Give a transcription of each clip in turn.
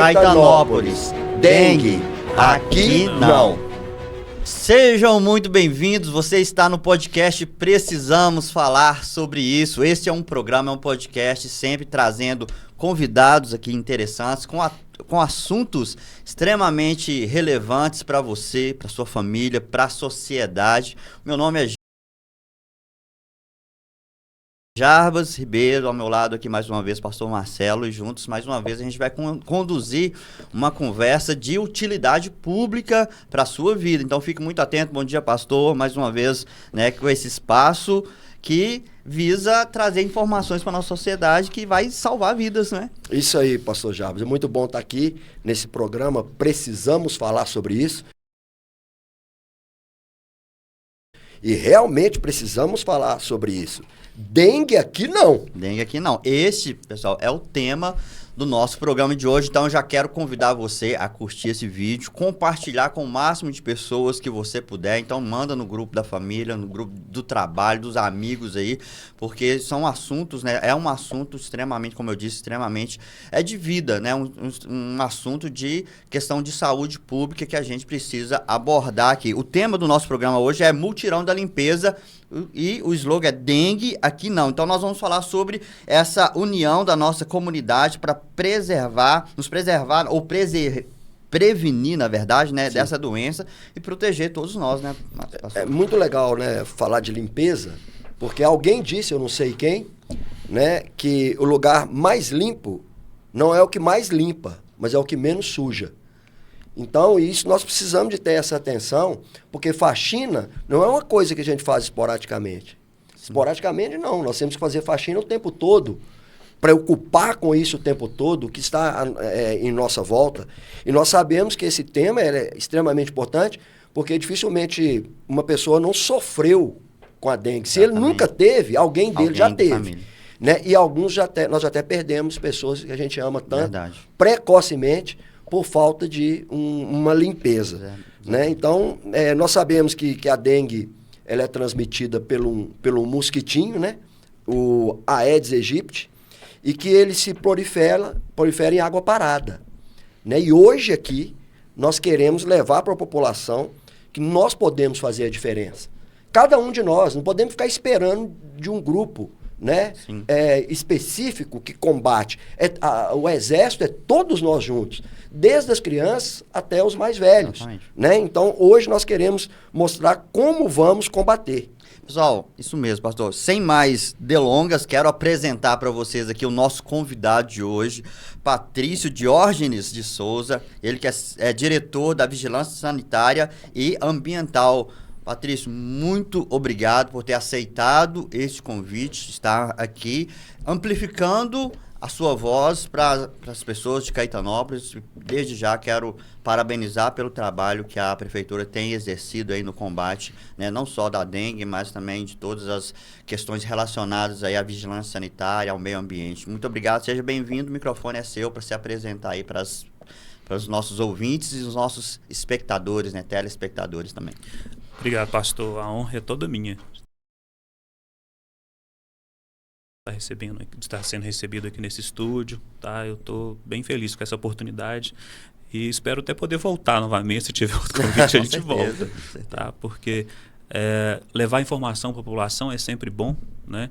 Caetanópolis. Dengue, aqui não. Sejam muito bem-vindos, você está no podcast Precisamos Falar Sobre Isso. Este é um programa, é um podcast sempre trazendo convidados aqui interessantes, com assuntos extremamente relevantes para você, para sua família, para a sociedade. Meu nome é Jarbas Ribeiro, ao meu lado aqui mais uma vez pastor Marcelo, e juntos mais uma vez a gente vai conduzir uma conversa de utilidade pública para a sua vida. Então fique muito atento. Bom dia, pastor, mais uma vez, né, com esse espaço que visa trazer informações para a nossa sociedade que vai salvar vidas, né? Isso aí, pastor Jarbas, é muito bom estar aqui nesse programa. Precisamos falar sobre isso. E realmente precisamos falar sobre isso. Dengue aqui não. Dengue aqui não. Este, pessoal, é o tema do nosso programa de hoje. Então, eu já quero convidar você a curtir esse vídeo, compartilhar com o máximo de pessoas que você puder. Então, manda no grupo da família, no grupo do trabalho, dos amigos aí, porque são assuntos, né? É um assunto extremamente, como eu disse, extremamente, é de vida, né? Um assunto de questão de saúde pública que a gente precisa abordar aqui. O tema do nosso programa hoje é Multirão da Limpeza, e o slogan é Dengue aqui não. Então nós vamos falar sobre essa união da nossa comunidade para nos preservar ou prevenir, na verdade, né, dessa doença e proteger todos nós, né? É muito legal, né, falar de limpeza, porque alguém disse, eu não sei quem, né, que o lugar mais limpo não é o que mais limpa, mas é o que menos suja. Então, isso nós precisamos de ter essa atenção, porque faxina não é uma coisa que a gente faz esporadicamente. Esporadicamente, não. Nós temos que fazer faxina o tempo todo, preocupar com isso o tempo todo, o que está em nossa volta. E nós sabemos que esse tema é extremamente importante, porque dificilmente uma pessoa não sofreu com a dengue. Se ele nunca teve, alguém dele já teve. Né? E alguns nós até perdemos pessoas que a gente ama tanto, precocemente, por falta de uma limpeza. Né? Então, nós sabemos que a dengue ela é transmitida pelo mosquitinho, né? O Aedes aegypti, e que ele se prolifera em água parada. Né? E hoje aqui, nós queremos levar para a população que nós podemos fazer a diferença. Cada um de nós, não podemos ficar esperando de um grupo, né, específico que combate. O exército é todos nós juntos, desde as crianças até os mais velhos. Né? Então, hoje nós queremos mostrar como vamos combater. Pessoal, isso mesmo, pastor. Sem mais delongas, quero apresentar para vocês aqui o nosso convidado de hoje, Patrício Diógenes de Souza, ele que é diretor da Vigilância Sanitária e Ambiental. Patrício, muito obrigado por ter aceitado este convite, estar aqui amplificando a sua voz para as pessoas de Caetanópolis. Desde já quero parabenizar pelo trabalho que a Prefeitura tem exercido aí no combate, né, não só da dengue, mas também de todas as questões relacionadas aí à vigilância sanitária, ao meio ambiente. Muito obrigado, seja bem-vindo, o microfone é seu para se apresentar aí para os nossos ouvintes e os nossos espectadores, né, telespectadores também. Obrigado, pastor. A honra é toda minha. De estar sendo recebido aqui nesse estúdio, tá? Eu estou bem feliz com essa oportunidade e espero até poder voltar novamente. Se tiver outro convite, a gente volta. Tá? Porque levar informação para a população é sempre bom, né?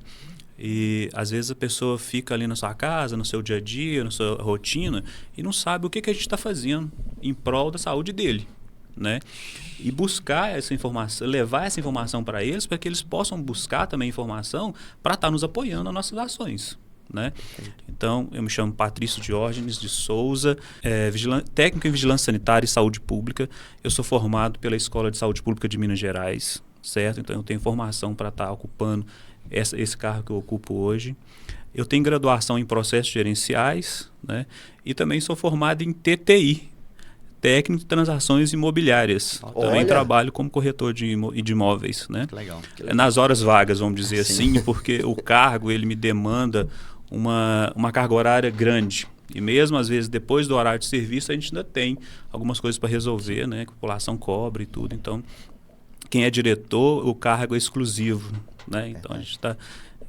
E às vezes a pessoa fica ali na sua casa, no seu dia a dia, na sua rotina e não sabe o que a gente está fazendo em prol da saúde dele. Né? E buscar essa informação, levar essa informação para eles, para que eles possam buscar também informação para estar nos apoiando nas nossas ações. Né? Então, eu me chamo Patrício Diógenes de Souza, técnico em Vigilância Sanitária e Saúde Pública. Eu sou formado pela Escola de Saúde Pública de Minas Gerais, certo? Então, eu tenho formação para estar ocupando esse cargo que eu ocupo hoje. Eu tenho graduação em processos gerenciais, né? E também sou formado em TTI, técnico de transações imobiliárias. Também trabalho como corretor de imóveis, né? Que legal. Nas horas vagas, vamos dizer assim, porque o cargo ele me demanda uma carga horária grande. E mesmo, às vezes, depois do horário de serviço, a gente ainda tem algumas coisas para resolver, né? Que a população cobra e tudo. Então, quem é diretor, o cargo é exclusivo, né? Então, a gente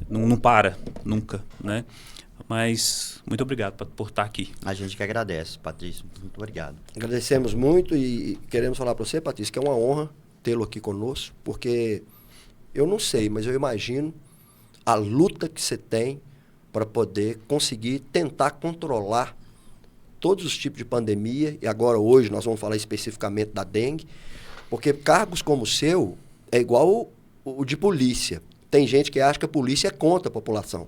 não para nunca, né? Mas muito obrigado por estar aqui. A gente que agradece, Patrício. Muito obrigado. Agradecemos muito e queremos falar para você, Patrício, que é uma honra tê-lo aqui conosco, porque eu não sei, mas eu imagino a luta que você tem para poder conseguir tentar controlar todos os tipos de pandemia, e agora hoje nós vamos falar especificamente da dengue, porque cargos como o seu é igual o de polícia. Tem gente que acha que a polícia é contra a população.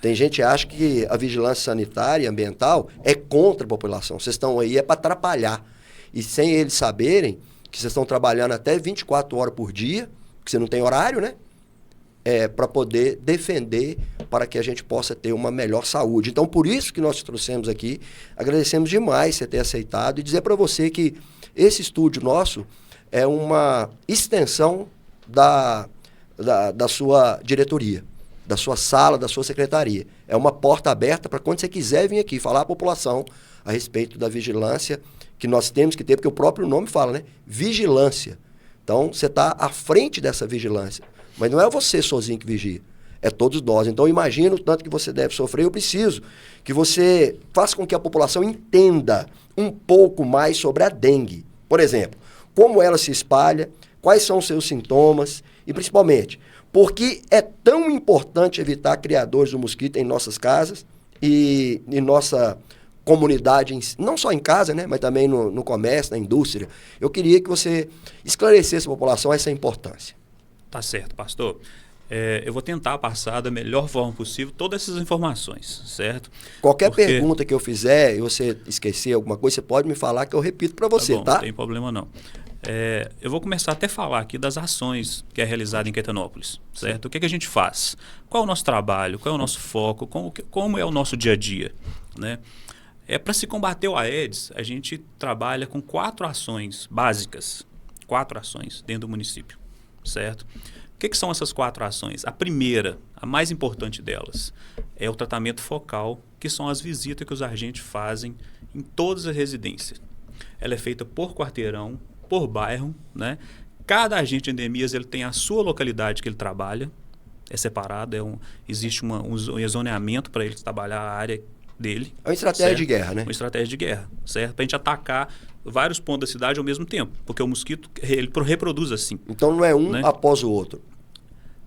Tem gente que acha que a vigilância sanitária e ambiental é contra a população. Vocês estão aí para atrapalhar. E sem eles saberem que vocês estão trabalhando até 24 horas por dia, que você não tem horário, né? Para poder defender, para que a gente possa ter uma melhor saúde. Então, por isso que nós te trouxemos aqui, agradecemos demais você ter aceitado e dizer para você que esse estúdio nosso é uma extensão da sua diretoria, da sua sala, da sua secretaria. É uma porta aberta para quando você quiser vir aqui falar à população a respeito da vigilância que nós temos que ter, porque o próprio nome fala, né? Vigilância. Então, você está à frente dessa vigilância. Mas não é você sozinho que vigia, é todos nós. Então, imagina o tanto que você deve sofrer. Eu preciso que você faça com que a população entenda um pouco mais sobre a dengue. Por exemplo, como ela se espalha, quais são os seus sintomas e, principalmente, por que é tão importante evitar criadores do mosquito em nossas casas e em nossa comunidade, não só em casa, né, mas também no comércio, na indústria. Eu queria que você esclarecesse a população essa importância. Tá certo, pastor. Eu vou tentar passar da melhor forma possível todas essas informações, certo? Qualquer pergunta que eu fizer e você esquecer alguma coisa, você pode me falar que eu repito para você, tá? Não tem problema não. Eu vou começar até a falar aqui das ações que é realizada em Caetanópolis, certo? Sim. O que a gente faz? Qual é o nosso trabalho? Qual é o nosso foco? Como é o nosso dia a dia, né? Para se combater o Aedes, a gente trabalha com 4 ações básicas, 4 ações dentro do município, certo? O que são essas 4 ações? A primeira, a mais importante delas, é o tratamento focal, que são as visitas que os agentes fazem em todas as residências. Ela é feita por quarteirão, por bairro, né? Cada agente de endemias ele tem a sua localidade que ele trabalha, é separado, existe um zoneamento para ele trabalhar a área dele. É uma estratégia certo? de guerra, né? Uma estratégia de guerra, certo? Para a gente atacar vários pontos da cidade ao mesmo tempo, porque o mosquito ele reproduz assim. Então não é um, né, após o outro.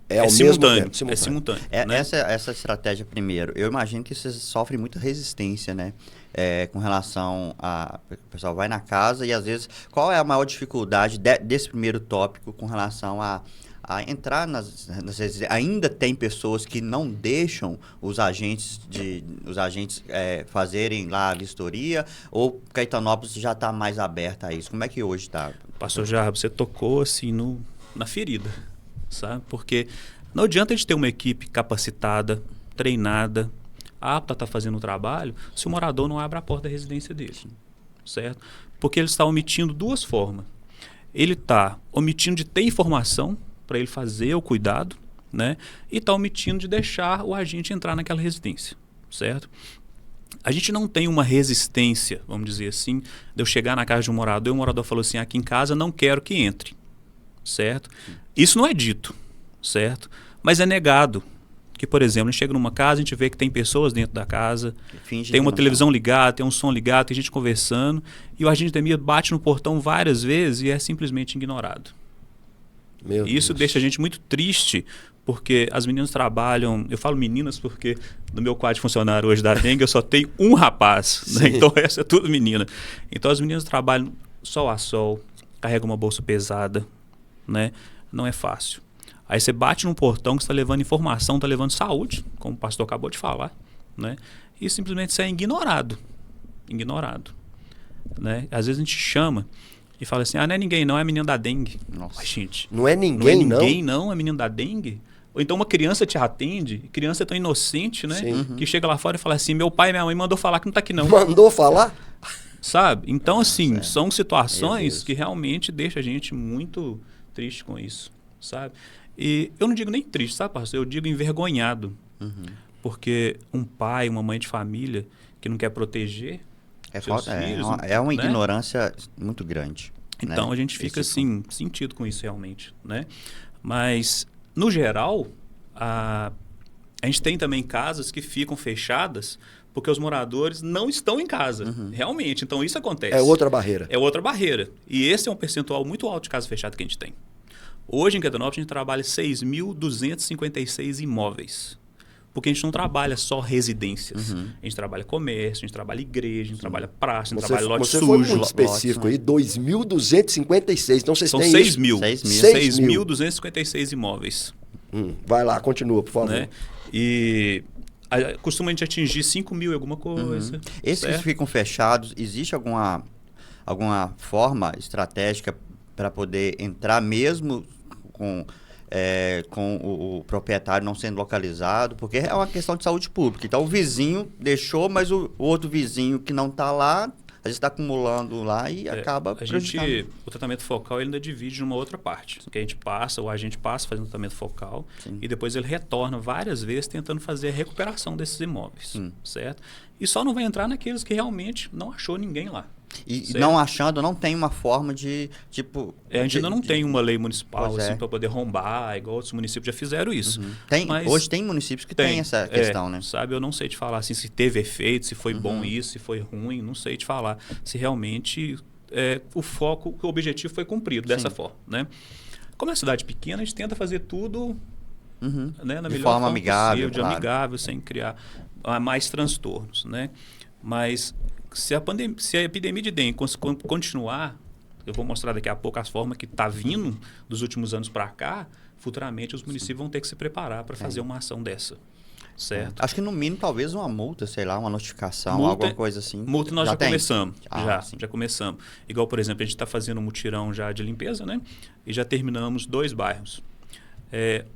É ao simultâneo, mesmo tempo. É simultâneo. Né? Essa estratégia primeiro, eu imagino que você sofre muita resistência, né? Com relação a... O pessoal vai na casa e às vezes... Qual é a maior dificuldade desse primeiro tópico com relação a entrar nas residências? Ainda tem pessoas que não deixam os agentes fazerem lá a vistoria, ou Caetanópolis já está mais aberta a isso? Como é que hoje está? Pastor Jarba, você tocou assim na ferida, sabe? Porque não adianta a gente ter uma equipe capacitada, treinada, apta a estar fazendo o trabalho, se o morador não abre a porta da residência dele, certo? Porque ele está omitindo 2 formas. Ele está omitindo de ter informação para ele fazer o cuidado, né? E está omitindo de deixar o agente entrar naquela residência, certo? A gente não tem uma resistência, vamos dizer assim, de eu chegar na casa de um morador e o morador falou assim, aqui em casa não quero que entre, certo? Isso não é dito, certo? Mas é negado. Que, por exemplo, a gente chega numa casa, a gente vê que tem pessoas dentro da casa, tem uma televisão ligada, tem um som ligado, tem gente conversando, e o agente de endemia bate no portão várias vezes e é simplesmente ignorado. Isso deixa a gente muito triste, porque as meninas trabalham... Eu falo meninas porque no meu quadro de funcionário hoje da dengue eu só tenho um rapaz, né? Então essa é tudo menina. Então as meninas trabalham sol a sol, carregam uma bolsa pesada, né? Não é fácil. Aí você bate num portão que está levando informação, está levando saúde, como o pastor acabou de falar, né? E simplesmente você é ignorado. Ignorado. Né? Às vezes a gente chama e fala assim, não é ninguém não, é a menina da dengue. Nossa, gente, não é ninguém não? Não é ninguém não, é a menina da dengue? Ou então uma criança te atende, criança é tão inocente, né? Que chega lá fora e fala assim, meu pai e minha mãe mandou falar que não está aqui não. Mandou falar? Sabe? Então assim, são situações que realmente deixam a gente muito triste com isso, sabe? E eu não digo nem triste, sabe, pastor? Eu digo envergonhado. Porque um pai, uma mãe de família que não quer proteger seus filhos... É uma ignorância muito grande. Então, né? A gente fica, assim, sentido com isso realmente, né? Mas, no geral, A gente tem também casas que ficam fechadas porque os moradores não estão em casa, realmente. Então, isso acontece. É outra barreira. É outra barreira. E esse é um percentual muito alto de casa fechada que a gente tem. Hoje, em Quedanópolis, a gente trabalha 6.256 imóveis. Porque a gente não trabalha só residências. A gente trabalha comércio, a gente trabalha igreja, a gente trabalha praça, a gente trabalha lote sujo. Você foi muito específico aí, 2.256. Então vocês São têm 6 isso? mil. 6.256 imóveis. Vai lá, continua, por favor. Né? E costuma a gente atingir 5 mil alguma coisa. Esses que ficam fechados, existe alguma forma estratégica para poder entrar mesmo com o proprietário não sendo localizado? Porque é uma questão de saúde pública. Então, o vizinho deixou, mas o outro vizinho que não está lá, às vezes está acumulando lá e acaba prejudicando. O tratamento focal ele ainda divide numa outra parte. Que a gente passa, o agente passa fazendo tratamento focal e depois ele retorna várias vezes tentando fazer a recuperação desses imóveis, certo? E só não vai entrar naqueles que realmente não achou ninguém lá. E não achando, não tem uma forma de, tipo... A gente ainda não tem uma lei municipal assim, para poder rombar, igual outros municípios já fizeram isso. Hoje tem municípios que tem essa questão, né? Sabe, eu não sei te falar assim, se teve efeito, se foi bom isso, se foi ruim, não sei te falar. Se realmente o foco, o objetivo foi cumprido dessa forma, né? Como é uma cidade pequena, a gente tenta fazer tudo né, na melhor forma amigável, possível, amigável, sem criar mais transtornos, né? Mas... Se a epidemia de dengue continuar, eu vou mostrar daqui a pouco as formas que está vindo dos últimos anos para cá, futuramente os municípios vão ter que se preparar para fazer uma ação dessa. Certo? Acho que no mínimo talvez uma multa, sei lá, uma notificação, alguma coisa assim. Multa nós já começamos. Já começamos. Igual, por exemplo, a gente está fazendo um mutirão já de limpeza, né? E já terminamos 2 bairros.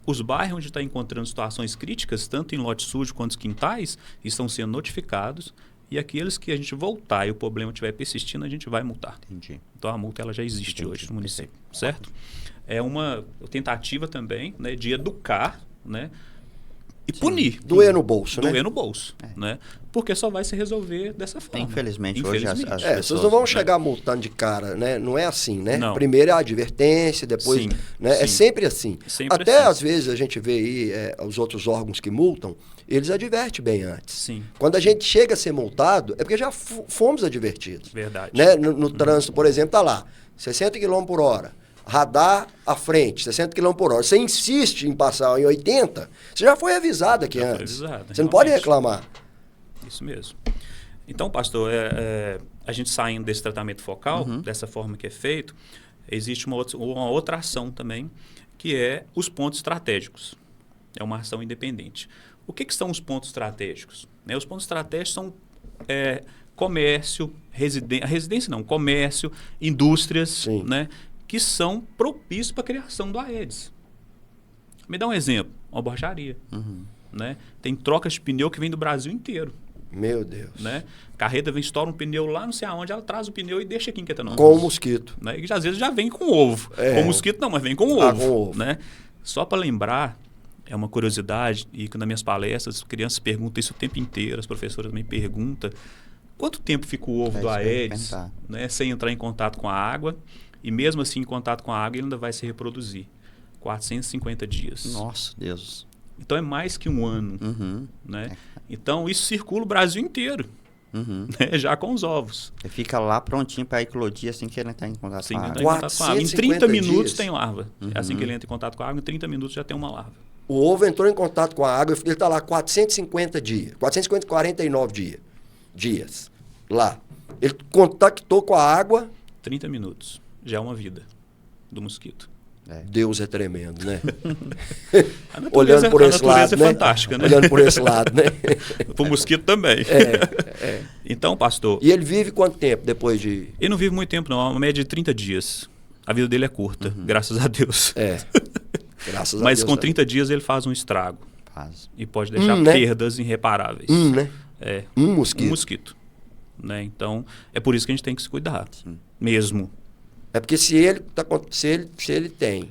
Os bairros onde está encontrando situações críticas, tanto em lote sujo quanto os quintais, estão sendo notificados. E aqueles que a gente voltar e o problema estiver persistindo, a gente vai multar. Entendi. Então, a multa ela já existe hoje no município, certo? É uma tentativa também, né, de educar, né, e punir. Doer no bolso, né? Doer no bolso, né? Porque só vai se resolver dessa forma. Infelizmente. Hoje as pessoas, vocês não vão chegar multando de cara, né? Não é assim, né? Não. Primeiro é a advertência, depois... É sempre assim. Até às vezes a gente vê aí os outros órgãos que multam, eles advertem bem antes. Sim. Quando a gente chega a ser multado, é porque já fomos advertidos. Verdade. Né? No trânsito, por exemplo, tá lá, 60 km por hora. Radar à frente, 60 km por hora. Você insiste em passar em 80, você já foi avisado aqui antes. Você não pode reclamar. Isso mesmo. Então, pastor, a gente saindo desse tratamento focal, dessa forma que é feito, existe uma outra ação também, que é os pontos estratégicos. É uma ação independente. O que são os pontos estratégicos? Os pontos estratégicos são comércio, comércio, indústrias, né, que são propícios para a criação do Aedes. Me dá um exemplo, uma borracharia. Né? Tem trocas de pneu que vem do Brasil inteiro. Meu Deus. Né? Carreta vem, estoura um pneu lá, não sei aonde, ela traz o pneu e deixa aqui em Quedanópolis. Com o mosquito. Né? E às vezes já vem com ovo. Com mosquito não, mas vem com ovo. Com ovo. Né? Só para lembrar, é uma curiosidade, e que nas minhas palestras, as crianças perguntam isso o tempo inteiro, as professoras também perguntam, quanto tempo fica o ovo do Aedes, né, sem entrar em contato com a água, e mesmo assim em contato com a água ele ainda vai se reproduzir. 450 dias. Nossa, Deus. Então é mais que um ano. Né? Então isso circula o Brasil inteiro. Né? Já com os ovos. Ele fica lá prontinho para eclodir assim que ele entrar em contato com a água. Em 30 minutos tem larva. Assim que ele entra em contato com a água, em 30 minutos já tem uma larva. O ovo entrou em contato com a água, ele está lá 450 dias. 449 dias. Lá. Ele contactou com a água. 30 minutos. Já é uma vida do mosquito. Deus é tremendo, né? Olhando por esse lado, né? Fantástica, né? Olhando por esse lado, né? Para o mosquito também. Então, pastor... E ele vive quanto tempo depois de... Ele não vive muito tempo, não. Uma média de 30 dias. A vida dele é curta, graças a Deus. Graças a Mas Deus, com 30 dias ele faz um estrago. E pode deixar né? perdas irreparáveis. Né? Um mosquito. Um mosquito. Né? Então, é por isso que a gente tem que se cuidar. Mesmo. É porque se ele tem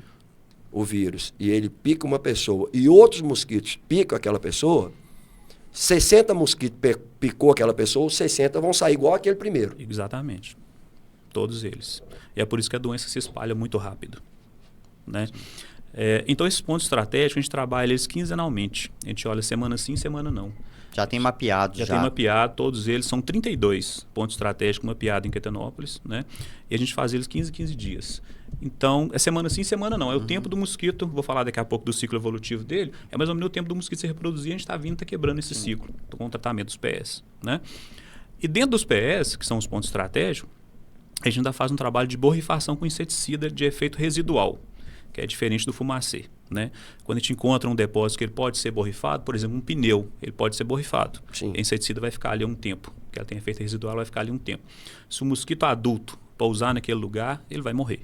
o vírus e ele pica uma pessoa e outros mosquitos picam aquela pessoa, 60 mosquitos picou aquela pessoa, os 60 vão sair igual aquele primeiro. Exatamente. Todos eles. E é por isso que a doença se espalha muito rápido. Né? Então, esses pontos estratégicos, a gente trabalha eles quinzenalmente. A gente olha semana sim, semana não. Já tem mapeado. Já tem mapeado, todos eles. São 32 pontos estratégicos mapeados em Quetanópolis, né? E a gente faz eles 15 dias. Então, é semana sim, semana não. É o tempo do mosquito, vou falar daqui a pouco do ciclo evolutivo dele, é mais ou menos o tempo do mosquito se reproduzir, a gente está vindo, está quebrando esse ciclo com o tratamento dos PS, né? E dentro dos PS, que são os pontos estratégicos, a gente ainda faz um trabalho de borrifação com inseticida de efeito residual, que é diferente do fumacê, né? Quando a gente encontra um depósito que ele pode ser borrifado, por exemplo, um pneu, ele pode ser borrifado. Sim. A inseticida vai ficar ali um tempo, que ela tem efeito residual, ela vai ficar ali um tempo. Se o mosquito adulto pousar naquele lugar, ele vai morrer.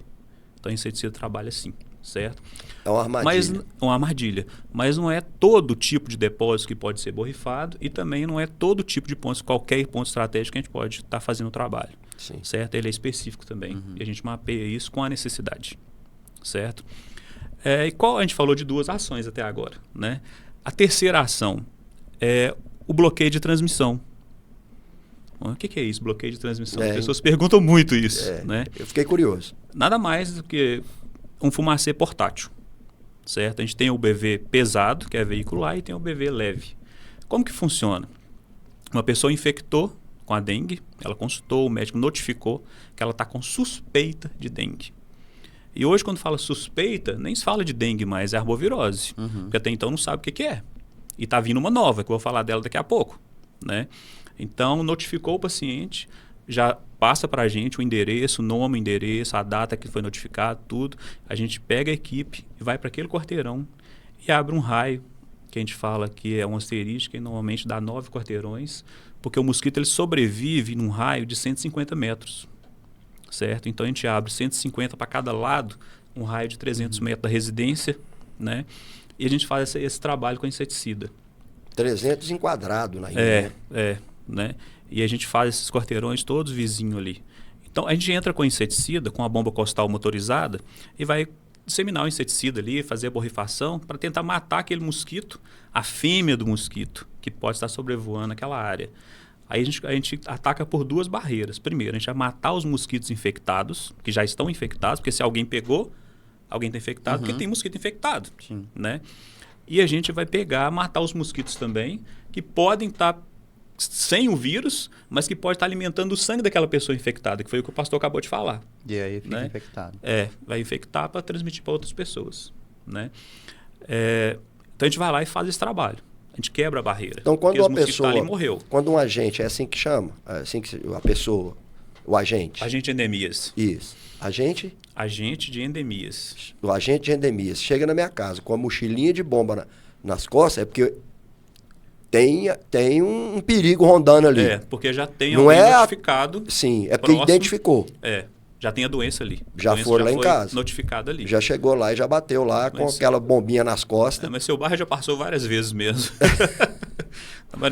Então, a inseticida trabalha assim, certo? É uma armadilha. Uma armadilha. Mas não é todo tipo de depósito que pode ser borrifado e também não é todo tipo de ponto, qualquer ponto estratégico que a gente pode estar fazendo o trabalho. Sim. Certo? Ele é específico também. E a gente mapeia isso com a necessidade. Certo? E a gente falou de 2 ações até agora, né? A terceira ação é o bloqueio de transmissão. O que é isso, bloqueio de transmissão? As pessoas perguntam muito isso, né? Eu fiquei curioso. Nada mais do que um fumacê portátil, certo? A gente tem o BV pesado, que é veicular, e tem o BV leve. Como que funciona? Uma pessoa infectou com a dengue, ela consultou, o médico notificou que ela está com suspeita de dengue. E hoje, quando fala suspeita, nem se fala de dengue mais, é arbovirose. Porque até então não sabe o que é. E está vindo uma nova, que eu vou falar dela daqui a pouco, né? Então, notificou o paciente, já passa para a gente o endereço, o nome, o endereço, a data que foi notificado, tudo. A gente pega a equipe e vai para aquele quarteirão e abre um raio, que a gente fala que é uma asterística e normalmente dá 9 quarteirões, porque o mosquito ele sobrevive num raio de 150 metros, certo? Então, a gente abre 150 para cada lado, um raio de 300 metros da residência, né? E a gente faz esse trabalho com inseticida. 300 enquadrado na ilha, né? E a gente faz esses quarteirões todos vizinhos ali. Então, a gente entra com inseticida, com a bomba costal motorizada, e vai disseminar o inseticida ali, fazer a borrifação, para tentar matar aquele mosquito, a fêmea do mosquito, que pode estar sobrevoando aquela área. Aí a gente ataca por 2 barreiras. Primeiro, a gente vai matar os mosquitos infectados, que já estão infectados, porque se alguém pegou, alguém está infectado, porque tem mosquito infectado. Sim. Né? E a gente vai matar os mosquitos também, que podem estar sem o vírus, mas que pode estar alimentando o sangue daquela pessoa infectada, que foi o que o pastor acabou de falar. E aí fica né? infectado. Vai infectar para transmitir para outras pessoas. Né? Então a gente vai lá e faz esse trabalho. A gente quebra a barreira. Então, quando uma pessoa, ali, morreu. Quando um agente, é assim que chama? É assim que a pessoa, o agente? Agente de endemias. Isso. Agente? Agente de endemias. O agente de endemias chega na minha casa com a mochilinha de bomba nas costas, é porque tem um perigo rondando ali. Porque já tem Não alguém é notificado. Sim, é porque próximo, identificou. Já tem a doença ali. Já foram lá em casa. Notificada ali. Já chegou lá e já bateu lá com aquela bombinha nas costas. Mas seu bairro já passou várias vezes mesmo.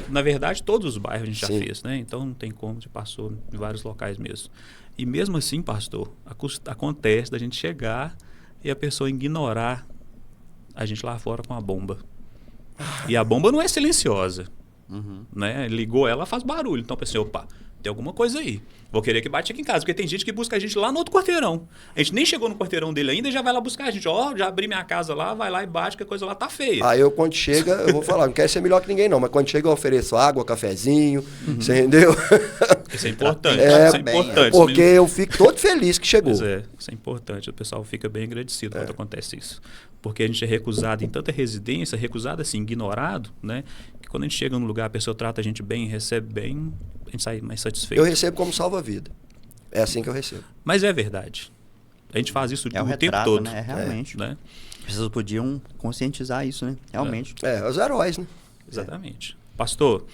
Na verdade, todos os bairros a gente já fez, né? Então não tem como, já passou em vários locais mesmo. E mesmo assim, pastor, acontece da gente chegar e a pessoa ignorar a gente lá fora com a bomba. E a bomba não é silenciosa. Né? Ligou ela, faz barulho. Então eu pensei, opa, tem alguma coisa aí. Vou querer que bate aqui em casa, porque tem gente que busca a gente lá no outro quarteirão. A gente nem chegou no quarteirão dele ainda e já vai lá buscar a gente. Já abri minha casa lá, vai lá e bate, que a coisa lá tá feia. Aí quando chega, eu vou falar, não quero ser melhor que ninguém não, mas quando chega eu ofereço água, cafezinho, você entendeu? Isso é importante. Isso é importante. Porque eu fico todo feliz que chegou. Isso é importante. O pessoal fica bem agradecido quando acontece isso. Porque a gente é recusado em tanta residência, recusado assim, ignorado, né? Que quando a gente chega num lugar, a pessoa trata a gente bem, recebe bem, a gente sai mais satisfeito. Eu recebo como salva-vida. É assim que eu recebo. Mas é verdade. A gente faz isso o retrato, tempo todo. Né? Realmente. Né? As pessoas podiam conscientizar isso, né? Realmente. Os heróis, né? Exatamente. Pastor,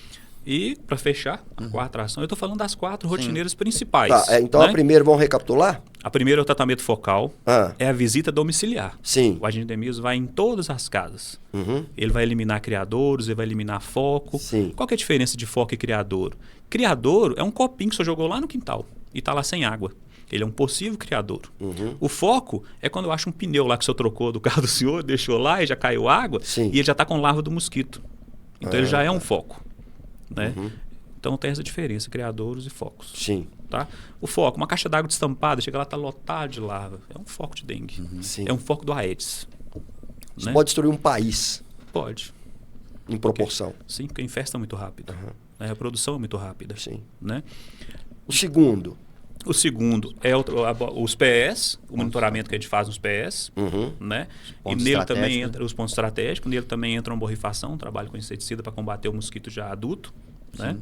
e para fechar a 4ª ação, eu estou falando das 4 rotineiras principais. Tá, então né? a primeira, vamos recapitular? A primeira é o tratamento focal, é a visita domiciliar. Sim. O agente de endemias vai em todas as casas. Ele vai eliminar criadouros, ele vai eliminar foco. Sim. Qual que é a diferença de foco e criadouro? Criadouro é um copinho que você jogou lá no quintal e está lá sem água. Ele é um possível criadouro. O foco é quando eu acho um pneu lá que o senhor trocou do carro do senhor, deixou lá e já caiu água. Sim. E ele já está com larva do mosquito. Então ele já é um foco. Né? Então tem essa diferença, criadouros e focos. Sim. Tá? O foco, uma caixa d'água destampada, chega lá, está lotado de larva. É um foco de dengue. Sim. É um foco do Aedes. Isso né? pode destruir um país Pode. em proporção. Sim, porque infesta muito rápido. A reprodução é muito rápida. Sim. Né? O segundo. O segundo é os PS, o monitoramento que a gente faz nos PS, né? E nele também entra os pontos estratégicos, nele também entra uma borrifação, um trabalho com inseticida para combater o mosquito já adulto, né?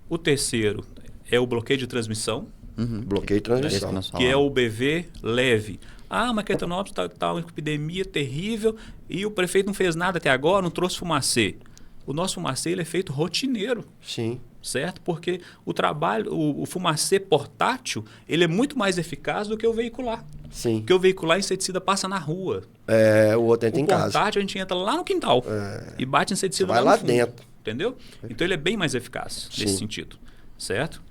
O terceiro é o bloqueio de transmissão, Bloqueio de transmissão. que é o BV leve. Ah, mas Quetanópolis está uma epidemia terrível e o prefeito não fez nada até agora, não trouxe fumacê. O nosso fumacê ele é feito rotineiro. Sim. Certo? Porque o trabalho, o fumacê portátil, ele é muito mais eficaz do que o veicular. Sim. Porque o veicular, inseticida passa na rua. O outro entra em casa. O portátil, a gente entra lá no quintal e bate inseticida vai lá lá no fundo, dentro. Entendeu? Então ele é bem mais eficaz nesse sentido. Certo?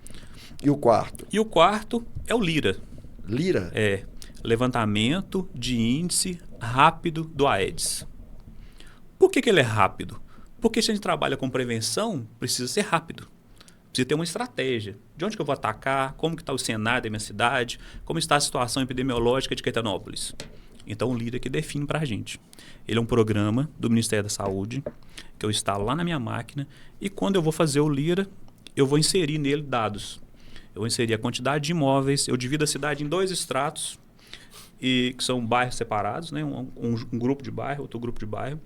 E o quarto? E o quarto é o LIRA. Lira? É levantamento de índice rápido do Aedes. Por que ele é rápido? Porque se a gente trabalha com prevenção, precisa ser rápido. Precisa ter uma estratégia. De onde que eu vou atacar? Como que está o cenário da minha cidade? Como está a situação epidemiológica de Quetanópolis? Então, o LIRA que define para a gente. Ele é um programa do Ministério da Saúde, que eu instalo lá na minha máquina, e quando eu vou fazer o LIRA, eu vou inserir nele dados. Eu vou inserir a quantidade de imóveis, eu divido a cidade em 2 estratos, que são bairros separados, né? Um grupo de bairro, outro grupo de bairro,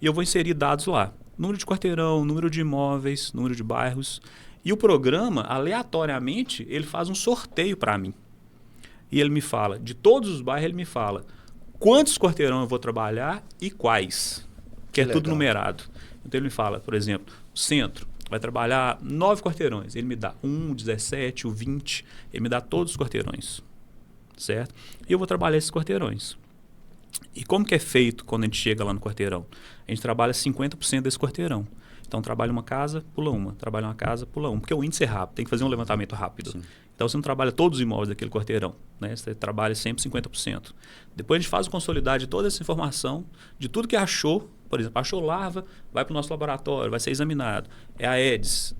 e eu vou inserir dados lá. Número de quarteirão, número de imóveis, número de bairros. E o programa, aleatoriamente, ele faz um sorteio para mim. E ele me fala, de todos os bairros, ele me fala quantos quarteirão eu vou trabalhar e quais. Que é legal. tudo numerado. Então ele me fala, por exemplo, o centro vai trabalhar 9 quarteirões. Ele me dá 1, 17, o 20. Ele me dá todos os quarteirões. Certo? E eu vou trabalhar esses quarteirões. E como que é feito quando a gente chega lá no quarteirão? A gente trabalha 50% desse quarteirão. Então, trabalha uma casa, pula uma. Trabalha uma casa, pula uma. Porque o índice é rápido, tem que fazer um levantamento rápido. Sim. Então, você não trabalha todos os imóveis daquele quarteirão. Né? Você trabalha sempre 50%. Depois, a gente faz o consolidar de toda essa informação, de tudo que achou. Por exemplo, achou larva, vai para o nosso laboratório, vai ser examinado. É a Aedes?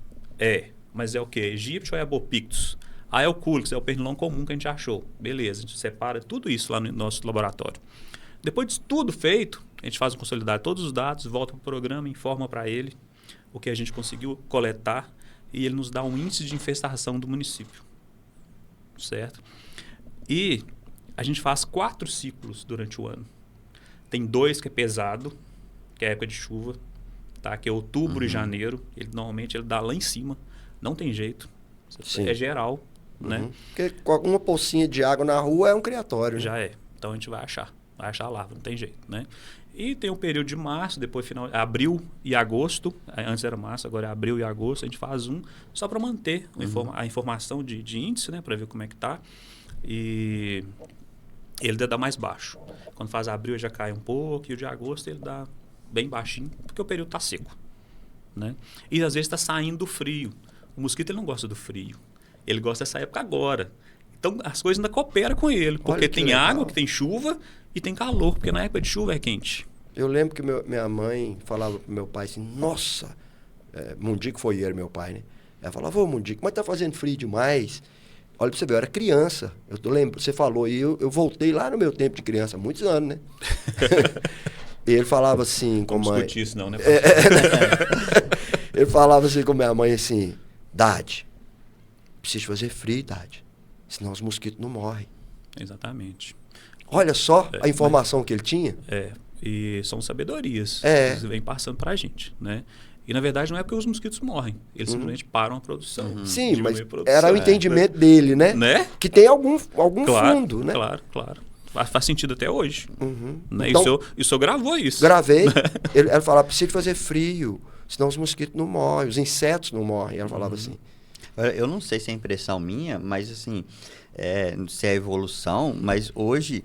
Mas é o quê? Egípcio ou é a Bopictus? É o Culex, é o pernilongo comum que a gente achou. Beleza, a gente separa tudo isso lá no nosso laboratório. Depois de tudo feito, a gente faz um consolidar de todos os dados, volta para o programa, informa para ele o que a gente conseguiu coletar e ele nos dá um índice de infestação do município. Certo? E a gente faz 4 ciclos durante o ano. Tem 2 que é pesado, que é a época de chuva, tá? Que é outubro e janeiro. Normalmente ele dá lá em cima, não tem jeito. Sim. É geral. Né? Porque uma pocinha de água na rua é um criatório. Já né? é. Então a gente vai achar a larva, não tem jeito. Né? E tem o período de março, depois abril e agosto. Antes era março, agora é abril e agosto. A gente faz só para manter a informação de índice, né? Para ver como é que está. E ele dá mais baixo. Quando faz abril já cai um pouco, e o de agosto ele dá bem baixinho, porque o período está seco. Né? E às vezes está saindo do frio. O mosquito ele não gosta do frio. Ele gosta dessa época agora. Então as coisas ainda cooperam com ele, porque tem legal. água, que tem chuva e tem calor, porque na época de chuva é quente. Eu lembro que minha mãe falava pro meu pai assim, nossa, Mundico foi ele, meu pai, né? Ela falava, ô Mundico, mas tá fazendo frio demais. Olha pra você ver, eu era criança. Você falou, e eu voltei lá no meu tempo de criança, há muitos anos, né? E ele falava assim com a mãe... Não discutir isso não, né? Ele falava assim com minha mãe assim, Dade, preciso fazer frio, Dade, senão os mosquitos não morrem. Exatamente. Olha só a informação que ele tinha. E são sabedorias que vêm passando pra gente, né? E na verdade não é porque os mosquitos morrem, eles simplesmente param a produção. Sim, mas era o entendimento dele, né? Que tem algum fundo, né? Claro. Faz sentido até hoje. Né? Então, e o senhor gravou isso. Gravei. Ela falava, precisa fazer frio, senão os mosquitos não morrem, os insetos não morrem. Ela falava assim. Eu não sei se é impressão minha, mas assim, se é evolução, mas hoje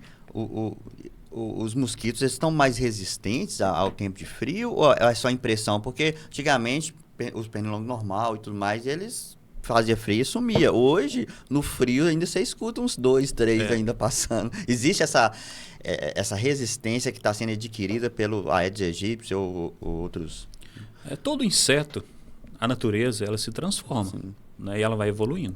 os mosquitos estão mais resistentes ao tempo de frio ou é só impressão? Porque antigamente os pernilongos normal e tudo mais, eles faziam frio e sumia. Hoje, no frio, ainda você escuta uns 2, 3 ainda passando. Existe essa resistência que está sendo adquirida pelo Aedes aegypti ou outros? Todo inseto, a natureza, ela se transforma, né? E ela vai evoluindo.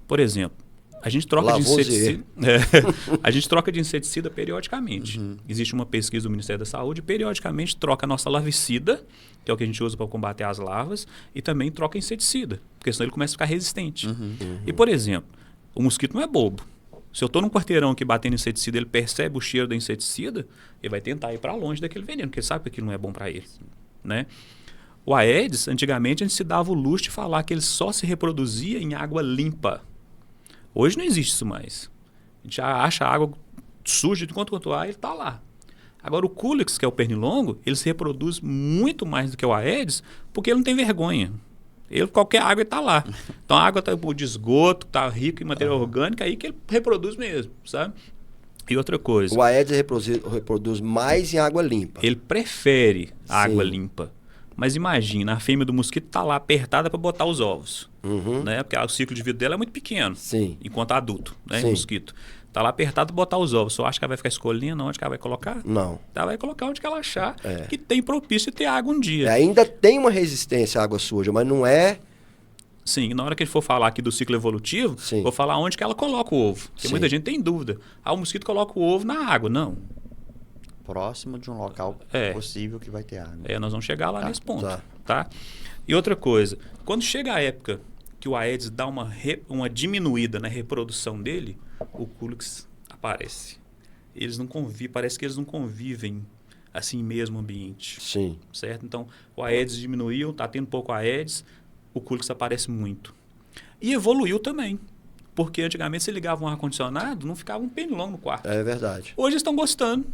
Por exemplo, A gente troca de Lavoisier. inseticida. A gente troca de inseticida periodicamente. Existe uma pesquisa do Ministério da Saúde, periodicamente troca a nossa larvicida, que é o que a gente usa para combater as larvas, e também troca inseticida, porque senão ele começa a ficar resistente. E, por exemplo, o mosquito não é bobo. Se eu estou num quarteirão aqui batendo inseticida, ele percebe o cheiro da inseticida, ele vai tentar ir para longe daquele veneno, porque ele sabe que aquilo não é bom para ele. Né? O Aedes, antigamente, a gente se dava o luxo de falar que ele só se reproduzia em água limpa. Hoje não existe isso mais. A gente já acha a água suja de quanto há, ele está lá. Agora o Culex, que é o pernilongo, ele se reproduz muito mais do que o Aedes, porque ele não tem vergonha. Qualquer água está lá. Então a água está de esgoto, está rica em matéria orgânica, aí que ele reproduz mesmo, sabe? E outra coisa. O Aedes reproduz mais em água limpa. Ele prefere água limpa. Mas imagina, a fêmea do mosquito está lá apertada para botar os ovos. Né? Porque o ciclo de vida dela é muito pequeno, enquanto adulto, né? Mosquito. Está lá apertado para botar os ovos. Você acha que ela vai ficar escolhendo onde que ela vai colocar? Não. Ela vai colocar onde que ela achar que tem propício de ter água um dia. Ainda tem uma resistência à água suja, mas não é... Sim, na hora que a gente for falar aqui do ciclo evolutivo, vou falar onde que ela coloca o ovo. Porque muita gente tem dúvida. O mosquito coloca o ovo na água. Não. Próximo de um local possível que vai ter água. Nós vamos chegar lá nesse ponto. Tá? E outra coisa, quando chega a época que o Aedes dá uma diminuída na reprodução dele, o Culex aparece. Eles não convivem, parece que eles não convivem assim em mesmo ambiente. Sim. Certo? Então, o Aedes diminuiu, está tendo pouco Aedes, o Culex aparece muito. E evoluiu também. Porque antigamente você ligava um ar-condicionado, não ficava um pernilongo no quarto. É verdade. Hoje eles estão gostando.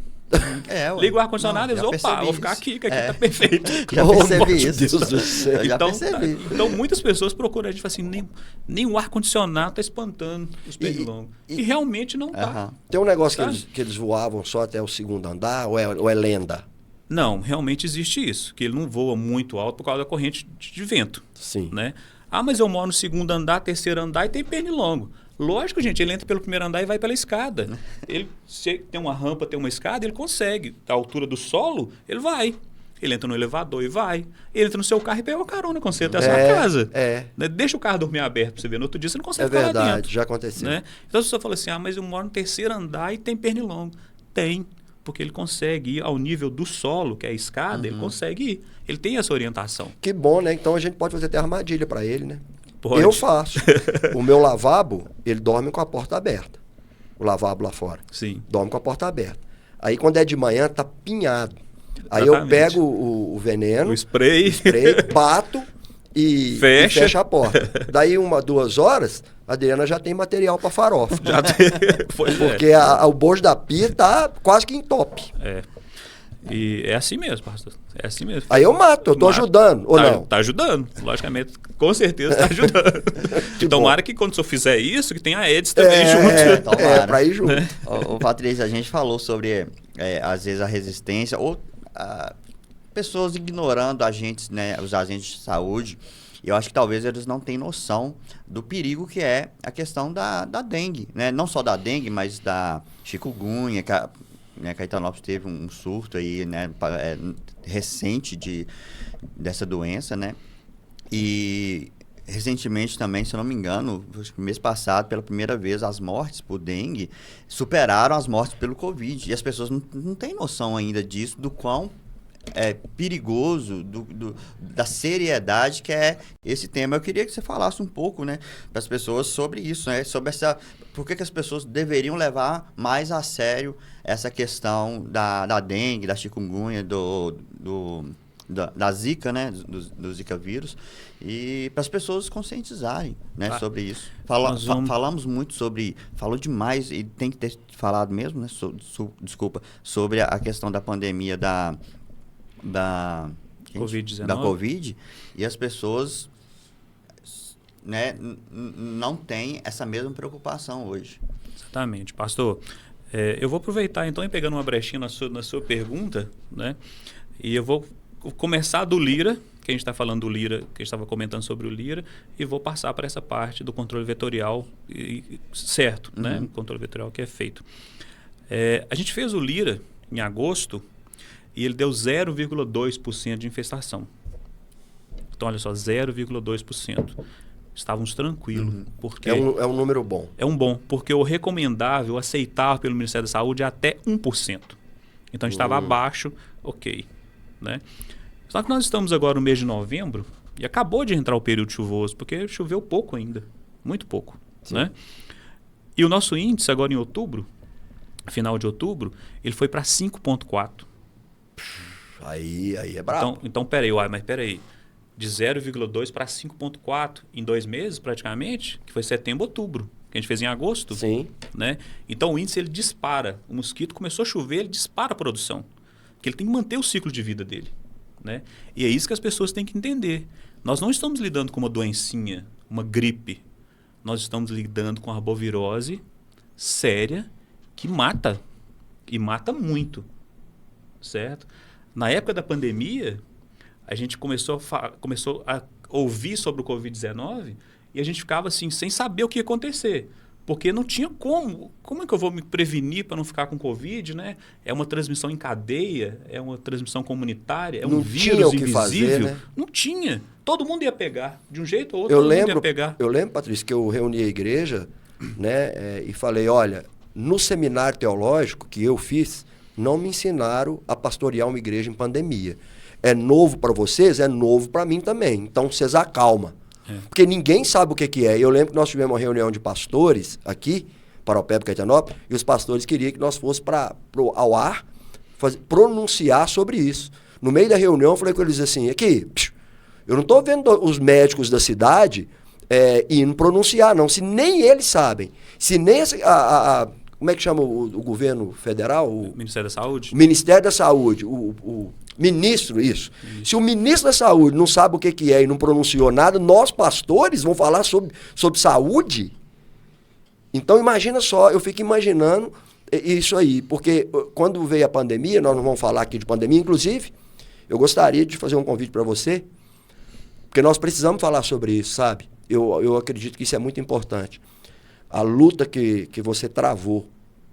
Liga o ar-condicionado e eles, vou ficar aqui, que aqui tá perfeito. Já percebi isso. Deus do céu. Então, muitas pessoas procuram a gente e falam assim, nem o ar-condicionado está espantando os pernilongos. E realmente não está. Tem um negócio que eles voavam só até o segundo andar, ou é lenda? Não, realmente existe isso, que ele não voa muito alto por causa da corrente de vento. Sim. Né? Mas eu moro no segundo andar, terceiro andar e tem pernilongo. Lógico, gente, ele entra pelo primeiro andar e vai pela escada. Se tem uma rampa, tem uma escada, ele consegue. A altura do solo, ele vai. Ele entra no elevador e vai. Ele entra no seu carro e pega uma carona com você até a sua casa. Né? Deixa o carro dormir aberto para você ver. No outro dia você não consegue ficar lá dentro. É verdade, já aconteceu. Né? Então a pessoa fala assim, mas eu moro no terceiro andar e tem pernilongo. Tem, porque ele consegue ir ao nível do solo, que é a escada, ele consegue ir. Ele tem essa orientação. Que bom, né? Então a gente pode fazer até armadilha para ele, né? Pode. Eu faço. O meu lavabo, ele dorme com a porta aberta. O lavabo lá fora. Sim. Dorme com a porta aberta. Aí quando é de manhã, tá pinhado. Aí eu pego o veneno, o spray, bato e fecha a porta. Daí 2 horas, a Adriana já tem material para farofa. Já tem. Porque o bojo da pia tá quase que entope. E é assim mesmo, pastor. É assim mesmo. Aí eu mato, eu tô ajudando, ou não? Tá ajudando, logicamente, com certeza tá ajudando. Tomara que quando eu fizer isso, que tenha Aedes também junto. Pra ir junto. Ô, Patrícia, a gente falou sobre, às vezes, a resistência, ou pessoas ignorando agentes, né, os agentes de saúde. E eu acho que talvez eles não tenham noção do perigo que é a questão da dengue, né? Não só da dengue, mas da chikungunya, Caetanópolis teve um surto aí, né, recente dessa doença, né? E recentemente também, se eu não me engano, mês passado, pela primeira vez, as mortes por dengue superaram as mortes pelo Covid. E as pessoas não têm noção ainda disso, do quão perigoso, da seriedade que é esse tema. Eu queria que você falasse um pouco, né, para as pessoas sobre isso, né, sobre por que as pessoas deveriam levar mais a sério essa questão da dengue, da chikungunya, da Zika, né, do Zika vírus, e para as pessoas conscientizarem, né, sobre isso. Falamos muito falou demais, e tem que ter falado mesmo, né, sobre a questão da pandemia da Covid-19. Da Covid, e as pessoas, né, não têm essa mesma preocupação hoje. Exatamente, pastor. Eu vou aproveitar então e pegando uma brechinha na sua pergunta, né, e eu vou começar do Lira, que a gente está falando do Lira, que a gente estava comentando sobre o Lira, e vou passar para essa parte do controle vetorial certo, né, o controle vetorial que é feito. A gente fez o Lira em agosto, e ele deu 0,2% de infestação. Então, olha só, 0,2%. estávamos tranquilos. Porque É um número bom. é um bom, porque o recomendável, o aceitável pelo Ministério da Saúde é até 1%. Então a gente estava abaixo, ok. Né? Só que nós estamos agora no mês de novembro e acabou de entrar o período chuvoso, porque choveu pouco ainda, muito pouco. Né? E o nosso índice agora em outubro, final de outubro, ele foi para 5,4. Aí é brabo. Então peraí. De 0,2 para 5,4 em 2 meses praticamente, que foi setembro, outubro, que a gente fez em agosto. Sim. Né? Então o índice ele dispara. O mosquito começou a chover, ele dispara a produção. Porque ele tem que manter o ciclo de vida dele. Né? E é isso que as pessoas têm que entender. Nós não estamos lidando com uma doencinha, uma gripe. Nós estamos lidando com a arbovirose séria que mata. E mata muito. Certo? Na época da pandemia, a gente começou a ouvir sobre o Covid-19 e a gente ficava assim, sem saber o que ia acontecer. Porque não tinha como. Como é que eu vou me prevenir para não ficar com Covid, né? É uma transmissão em cadeia, é uma transmissão comunitária, é um vírus invisível. Fazer, né? Não tinha. Todo mundo ia pegar. De um jeito ou outro, todo mundo ia pegar. Eu lembro, Patrício, que eu reuni a igreja, né, e falei, olha, no seminário teológico que eu fiz, não me ensinaram a pastorear uma igreja em pandemia. É novo para vocês, é novo para mim também. Então, vocês acalma. Porque ninguém sabe o que é. Eu lembro que nós tivemos uma reunião de pastores aqui, para o PEB Caetanópolis, e os pastores queriam que nós fôssemos ao ar pronunciar sobre isso. No meio da reunião, eu falei com eles assim, aqui, eu não estou vendo os médicos da cidade indo pronunciar, não. Se nem eles sabem, se nem como é que chama o governo federal? O Ministério da Saúde? O Ministério da Saúde, o ministro, isso. Se o ministro da Saúde não sabe o que é e não pronunciou nada, nós, pastores, vamos falar sobre saúde? Então, imagina só, eu fico imaginando isso aí, porque quando veio a pandemia, nós não vamos falar aqui de pandemia, inclusive, eu gostaria de fazer um convite para você, porque nós precisamos falar sobre isso, sabe? Eu acredito que isso é muito importante. A luta que você travou,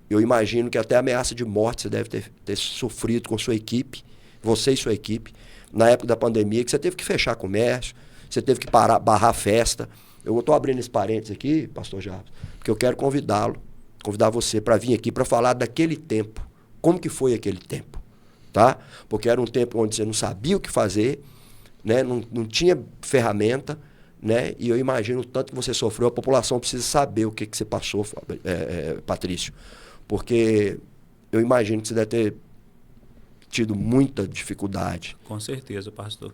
eu imagino que até ameaça de morte você deve ter sofrido com sua equipe, você e sua equipe, na época da pandemia, que você teve que fechar comércio, você teve que barrar festa. Eu estou abrindo esse parênteses aqui, pastor Jarbas, porque eu quero convidar você para vir aqui para falar daquele tempo. Como que foi aquele tempo? Tá? Porque era um tempo onde você não sabia o que fazer, né? Não tinha ferramenta, né? E eu imagino o tanto que você sofreu, a população precisa saber o que você passou, Patrício. Porque eu imagino que você deve ter tido muita dificuldade. Com certeza, pastor.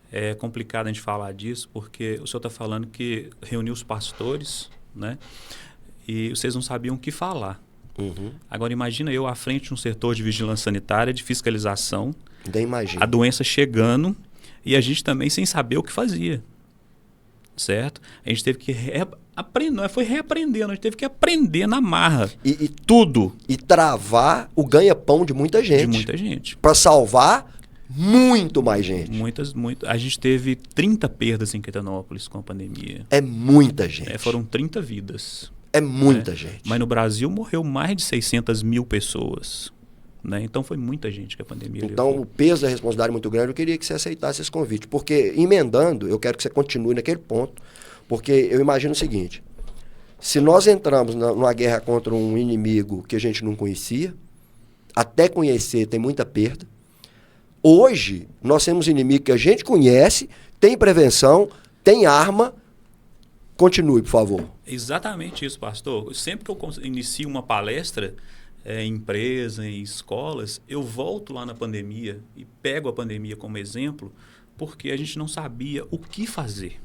É complicado a gente falar disso, porque o senhor está falando que reuniu os pastores, né? E vocês não sabiam o que falar. Agora, imagina eu à frente de um setor de vigilância sanitária, de fiscalização, Nem imagino. a doença chegando e a gente também sem saber o que fazia. Certo? A gente teve que aprender, foi reaprendendo, a gente teve que aprender na marra. E tudo. E travar o ganha-pão de muita gente. De muita gente. Para salvar muito mais gente. A gente teve 30 perdas em Caetanópolis com a pandemia. É muita gente. Foram 30 vidas. É muita gente. Mas no Brasil morreu mais de 600 mil pessoas. Né? Então foi muita gente que a pandemia Então levou. o peso da responsabilidade é muito grande. Eu queria que você aceitasse esse convite. Porque, emendando, eu quero que você continue naquele ponto. Porque eu imagino o seguinte. Se nós entramos numa guerra contra um inimigo que a gente não conhecia, até conhecer tem muita perda. Hoje, nós temos inimigo que a gente conhece, tem prevenção, tem arma. Continue, por favor. Exatamente isso, pastor. Sempre que eu inicio uma palestra em empresa, em escolas, eu volto lá na pandemia e pego a pandemia como exemplo, porque a gente não sabia o que fazer,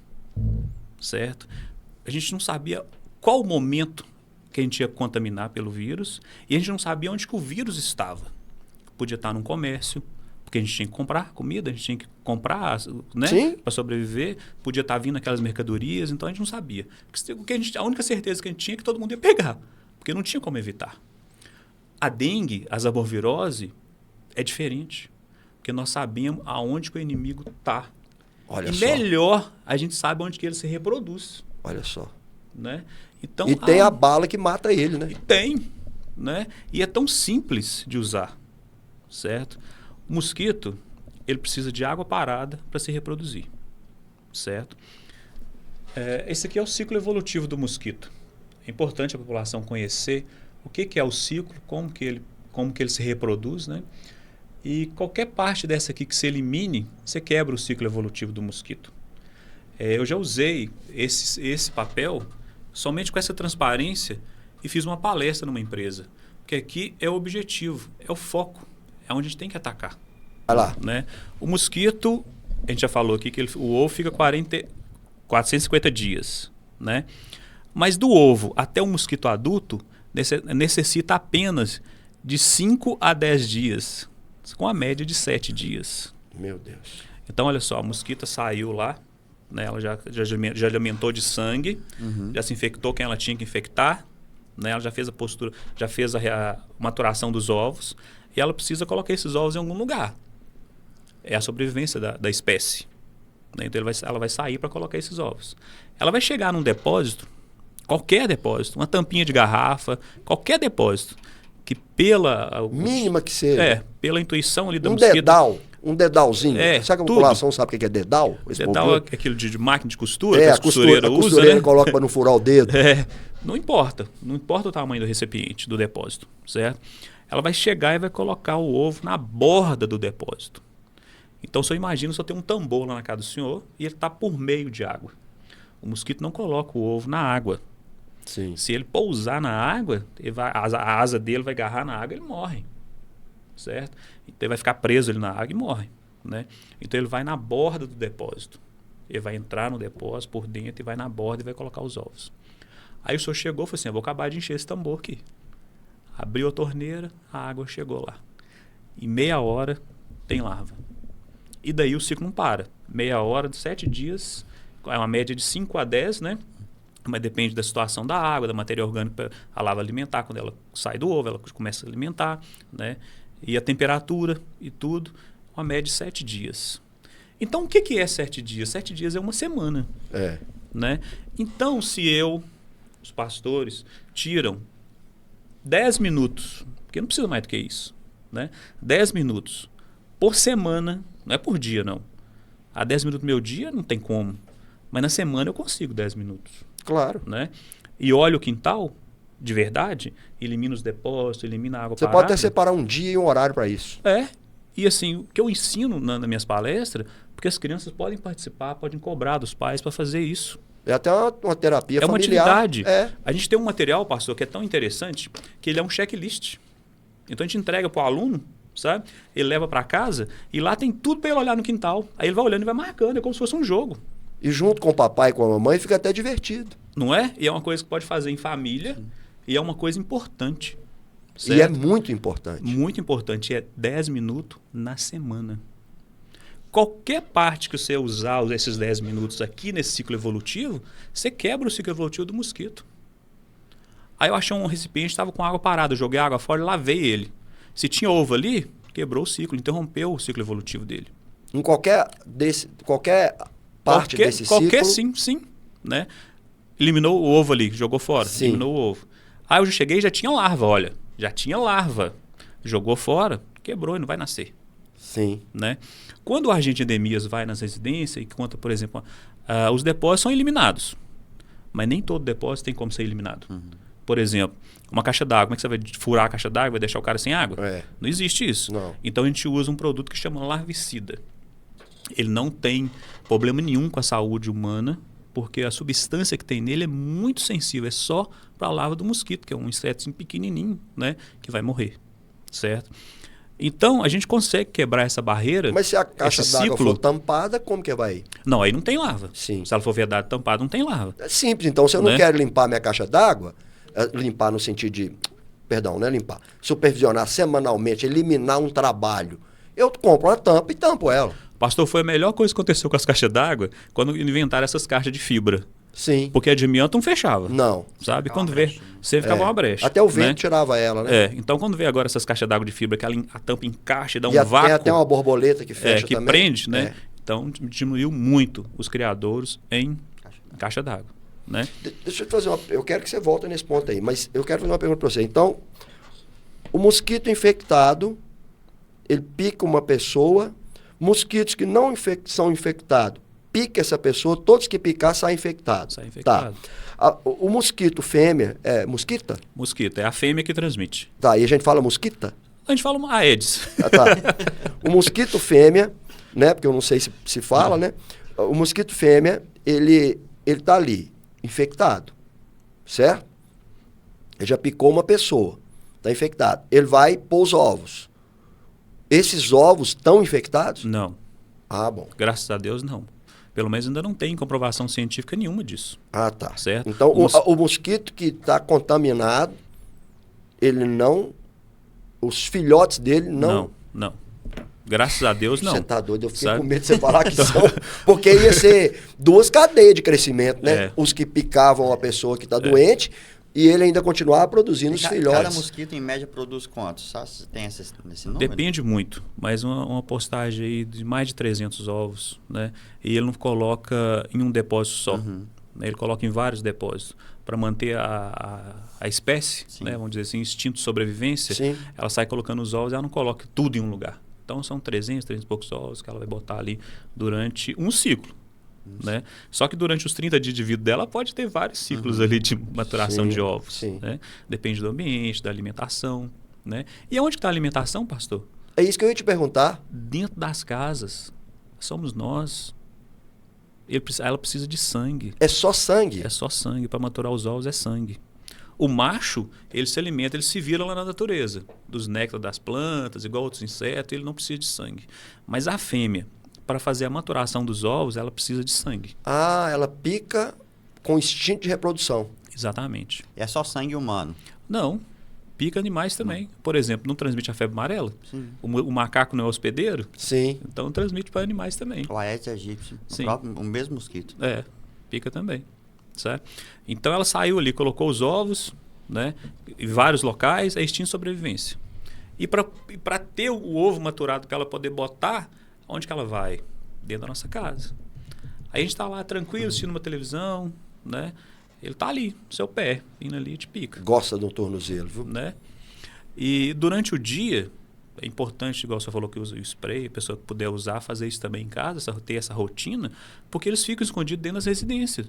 certo? A gente não sabia qual momento que a gente ia contaminar pelo vírus e a gente não sabia onde que o vírus estava. Podia estar num comércio, porque a gente tinha que comprar comida, a gente tinha que comprar, né, para sobreviver, podia estar vindo aquelas mercadorias, então a gente não sabia. A única certeza que a gente tinha é que todo mundo ia pegar, porque não tinha como evitar. A dengue, a arbovirose, é diferente, porque nós sabemos aonde que o inimigo está. Olha e só. Melhor, a gente sabe onde que ele se reproduz. Olha só. Né? Então, e tem a bala que mata ele, né? E tem. Né? E é tão simples de usar, certo? O mosquito, ele precisa de água parada para se reproduzir, certo? Esse aqui é o ciclo evolutivo do mosquito. É importante a população conhecer o que é o ciclo, como que ele se reproduz, né? E qualquer parte dessa aqui que se elimine, você quebra o ciclo evolutivo do mosquito. Eu já usei esse papel somente com essa transparência e fiz uma palestra numa empresa. Porque aqui é o objetivo, é o foco, é onde a gente tem que atacar. Vai lá. Né? O mosquito, a gente já falou aqui que o ovo fica 450 dias. Né? Mas do ovo até o mosquito adulto, necessita apenas de 5 a 10 dias, com a média de 7 dias. Meu Deus. Então, olha só, a mosquita saiu lá, né? Ela já alimentou de sangue, já se infectou quem ela tinha que infectar, né? Ela já fez a postura, já fez a maturação dos ovos, e ela precisa colocar esses ovos em algum lugar. É a sobrevivência da espécie. Né? Então, ela vai sair para colocar esses ovos. Ela vai chegar num depósito, qualquer depósito, uma tampinha de garrafa, qualquer depósito, que mínima que seja. Pela intuição ali da mosquita. Um dedalzinho. Sabe que a população sabe o que é dedal? Dedal é aquilo de máquina de costura, que a costureira usa, costureira coloca para não furar o dedo. Não importa o tamanho do recipiente, do depósito, certo? Ela vai chegar e vai colocar o ovo na borda do depósito. Então, se eu imagino, se eu tenho um tambor lá na casa do senhor e ele está por meio de água. O mosquito não coloca o ovo na água. Sim. Se ele pousar na água, a asa dele vai agarrar na água e ele morre. Certo? Então ele vai ficar preso ali na água e morre. Né? Então ele vai na borda do depósito. Ele vai entrar no depósito por dentro e vai na borda e vai colocar os ovos. Aí o senhor chegou e falou assim, eu vou acabar de encher esse tambor aqui. Abriu a torneira, a água chegou lá. Em meia hora tem larva. E daí o ciclo não para. Meia hora de 7 dias, é uma média de 5 a 10, né? Mas depende da situação da água, da matéria orgânica, a larva alimentar. Quando ela sai do ovo, ela começa a alimentar, né? E a temperatura e tudo, uma média de 7 dias. Então, o que é 7 dias? 7 dias é uma semana. Né? Então, se os pastores, tiram 10 minutos, porque não precisa mais do que isso, né? 10 minutos por semana, não é por dia, não. A 10 minutos do meu dia não tem como. Mas na semana eu consigo 10 minutos. Claro. Né? E olha o quintal, de verdade, elimina os depósitos, elimina a água parada. Você pode até separar um dia e um horário para isso. E assim, o que eu ensino nas minhas palestras, porque as crianças podem participar, podem cobrar dos pais para fazer isso. É até uma terapia familiar. É uma atividade. A gente tem um material, pastor, que é tão interessante, que ele é um checklist. Então a gente entrega para o aluno, sabe? Ele leva para casa e lá tem tudo para ele olhar no quintal. Aí ele vai olhando e vai marcando, é como se fosse um jogo. E junto com o papai e com a mamãe fica até divertido. Não é? E é uma coisa que pode fazer em família. Sim. E é uma coisa importante. Certo? E é muito importante. Muito importante. É 10 minutos na semana. Qualquer parte que você usar esses 10 minutos aqui nesse ciclo evolutivo, você quebra o ciclo evolutivo do mosquito. Aí eu achei um recipiente, estava com água parada. Eu joguei água fora e lavei ele. Se tinha ovo ali, quebrou o ciclo, interrompeu o ciclo evolutivo dele. Em qualquer parte desse ciclo? Sim. Né? Eliminou o ovo ali, jogou fora. Sim. Eliminou o ovo. Aí eu já cheguei e já tinha larva, olha. Já tinha larva. Jogou fora, quebrou e não vai nascer. Sim. Né? Quando o agente endemias vai nas residências e conta, por exemplo, os depósitos são eliminados. Mas nem todo depósito tem como ser eliminado. Por exemplo, uma caixa d'água. Como é que você vai furar a caixa d'água e vai deixar o cara sem água? Não existe isso. Não. Então a gente usa um produto que chama larvicida. Ele não tem problema nenhum com a saúde humana, porque a substância que tem nele é muito sensível. É só para a larva do mosquito, que é um inseto pequenininho, né, que vai morrer. Certo? Então, a gente consegue quebrar essa barreira. Mas se a caixa d'água for tampada, como que vai? Não, aí não tem larva. Sim. Se ela for vedada tampada, não tem larva. É simples. Então, se eu não quero limpar minha caixa d'água, limpar no sentido de... Perdão, não é limpar. Supervisionar semanalmente, eliminar um trabalho. Eu compro uma tampa e tampo ela. Pastor, foi a melhor coisa que aconteceu com as caixas d'água quando inventaram essas caixas de fibra. Sim. Porque a de amianto não fechava. Não. Sabe? Quando vê, você ficava uma brecha. Até o vento tirava ela, né? Então, quando vê agora essas caixas d'água de fibra, que a tampa encaixa e dá um vácuo. Tem até uma borboleta que fecha que também. Que prende, né? Então, diminuiu muito os criadouros em caixa d'água. Né? Deixa eu te fazer eu quero que você volte nesse ponto aí, mas eu quero fazer uma pergunta para você. Então, o mosquito infectado, ele pica uma pessoa, mosquitos que não são infectados pica essa pessoa, todos que picar saem infectados. Sai infectado. Tá. O mosquito fêmea, é mosquita? Mosquito, é a fêmea que transmite. Tá, e a gente fala mosquita? A gente fala Aedes. Tá. O mosquito fêmea, né? Porque eu não sei se fala, né? O mosquito fêmea, ele tá ali, infectado, certo? Ele já picou uma pessoa, tá infectado. Ele vai pôr os ovos. Esses ovos estão infectados? Não. Ah, bom. Graças a Deus, não. Pelo menos ainda não tem comprovação científica nenhuma disso. Ah, tá. Certo? Então, o mosquito que está contaminado, ele não... Os filhotes dele não... Não. Graças a Deus, não. Você tá doido? Eu fiquei Sabe? com medo de você falar que são... Porque ia ser 2 cadeias de crescimento, né? É. Os que picavam a pessoa que está doente e ele ainda continuava produzindo os Cada filhotes. mosquito, em média, produz quantos? Sabe se tem esse número? Depende muito, mas uma postagem aí de mais de 300 ovos, né? E ele não coloca em um depósito só, Uhum. né? Ele coloca em vários depósitos para manter a espécie, Sim. né? Vamos dizer assim, instinto de sobrevivência. Sim. Ela sai colocando os ovos e ela não coloca tudo em um lugar. Então são 300 e poucos ovos que ela vai botar ali durante um ciclo. Né? Só que durante os 30 dias de vida dela pode ter vários ciclos ali de maturação Sim, de ovos. sim. Né? Depende do ambiente, da alimentação. Né? E onde está a alimentação, pastor? É isso que eu ia te perguntar. Dentro das casas. Somos nós. Ela precisa de sangue. É só sangue? É só sangue. Para maturar os ovos é sangue. O macho, ele se alimenta, ele se vira lá na natureza. Dos néctares das plantas, igual outros insetos, ele não precisa de sangue. Mas a fêmea, para fazer a maturação dos ovos, ela precisa de sangue. Ah, ela pica com instinto de reprodução. Exatamente. É só sangue humano. Não. Pica animais também. Por exemplo, não transmite a febre amarela? Sim. O macaco não é hospedeiro? Sim. Então transmite para animais também. O Aedes aegypti. Sim. O mesmo mosquito. É, pica também. Certo? Então ela saiu ali, colocou os ovos, né, em vários locais, é instinto de sobrevivência. E para ter o ovo maturado para ela poder botar, onde que ela vai? Dentro da nossa casa. Aí a gente está lá tranquilo, assistindo uma televisão, né? Ele está ali, no seu pé, indo ali e te pica. Gosta de um tornozelo, viu? Né? E durante o dia, é importante, igual você falou que usa o spray, a pessoa que puder usar, fazer isso também em casa, ter essa rotina, porque eles ficam escondidos dentro das residências.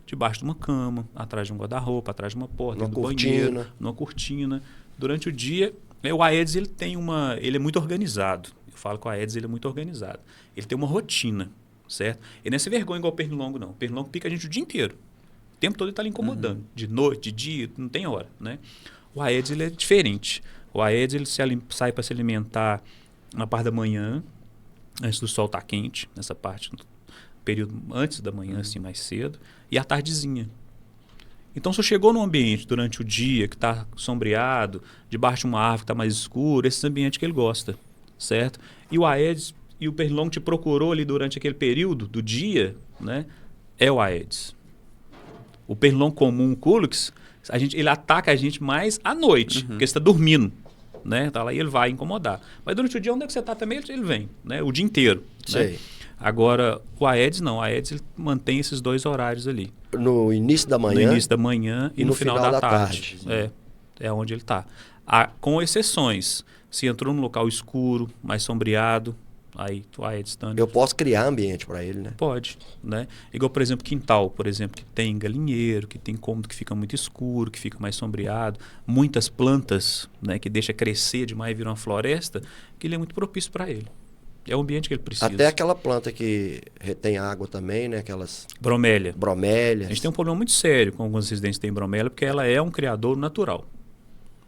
Debaixo de uma cama, atrás de um guarda-roupa, atrás de uma porta, Numa dentro do cortina. banheiro, numa cortina. Durante o dia, o Aedes ele é muito organizado. Eu falo que o Aedes ele é muito organizado. Ele tem uma rotina, certo? Ele não é sem vergonha igual o pernilongo, não. O pernilongo pica a gente o dia inteiro. O tempo todo ele está ali incomodando. De noite, de dia, não tem hora, né? O Aedes ele é diferente. O Aedes ele sai para se alimentar na parte da manhã, antes do sol estar quente, nessa parte, período antes da manhã, assim, mais cedo, e à tardezinha. Então, se você chegou num ambiente durante o dia que está sombreado, debaixo de uma árvore que está mais escuro, esse ambiente que ele gosta, certo? E o Aedes e o pernilongo te procurou ali durante aquele período do dia, né? É o Aedes. O pernilongo comum, o Culex, ele ataca a gente mais à noite, porque você está dormindo, né? Tá lá e ele vai incomodar. Mas durante o dia, onde é que você está também, ele vem, né? O dia inteiro. Sei. Né? Agora, o Aedes não. O Aedes ele mantém esses 2 horários ali. No início da manhã? No início da manhã e no final da tarde. É onde ele está. Com exceções. Se entrou num local escuro, mais sombreado, aí o Aedes está... Eu posso criar ambiente para ele, né? Pode, né? Igual, por exemplo, quintal, por exemplo, que tem galinheiro, que tem cômodo que fica muito escuro, que fica mais sombreado, muitas plantas, né, que deixa crescer demais e vira uma floresta, que ele é muito propício para ele. É o ambiente que ele precisa. Até aquela planta que retém água também, né? Aquelas bromélia. bromélias. A gente tem um problema muito sério com algumas residências que têm bromélia, porque ela é um criador natural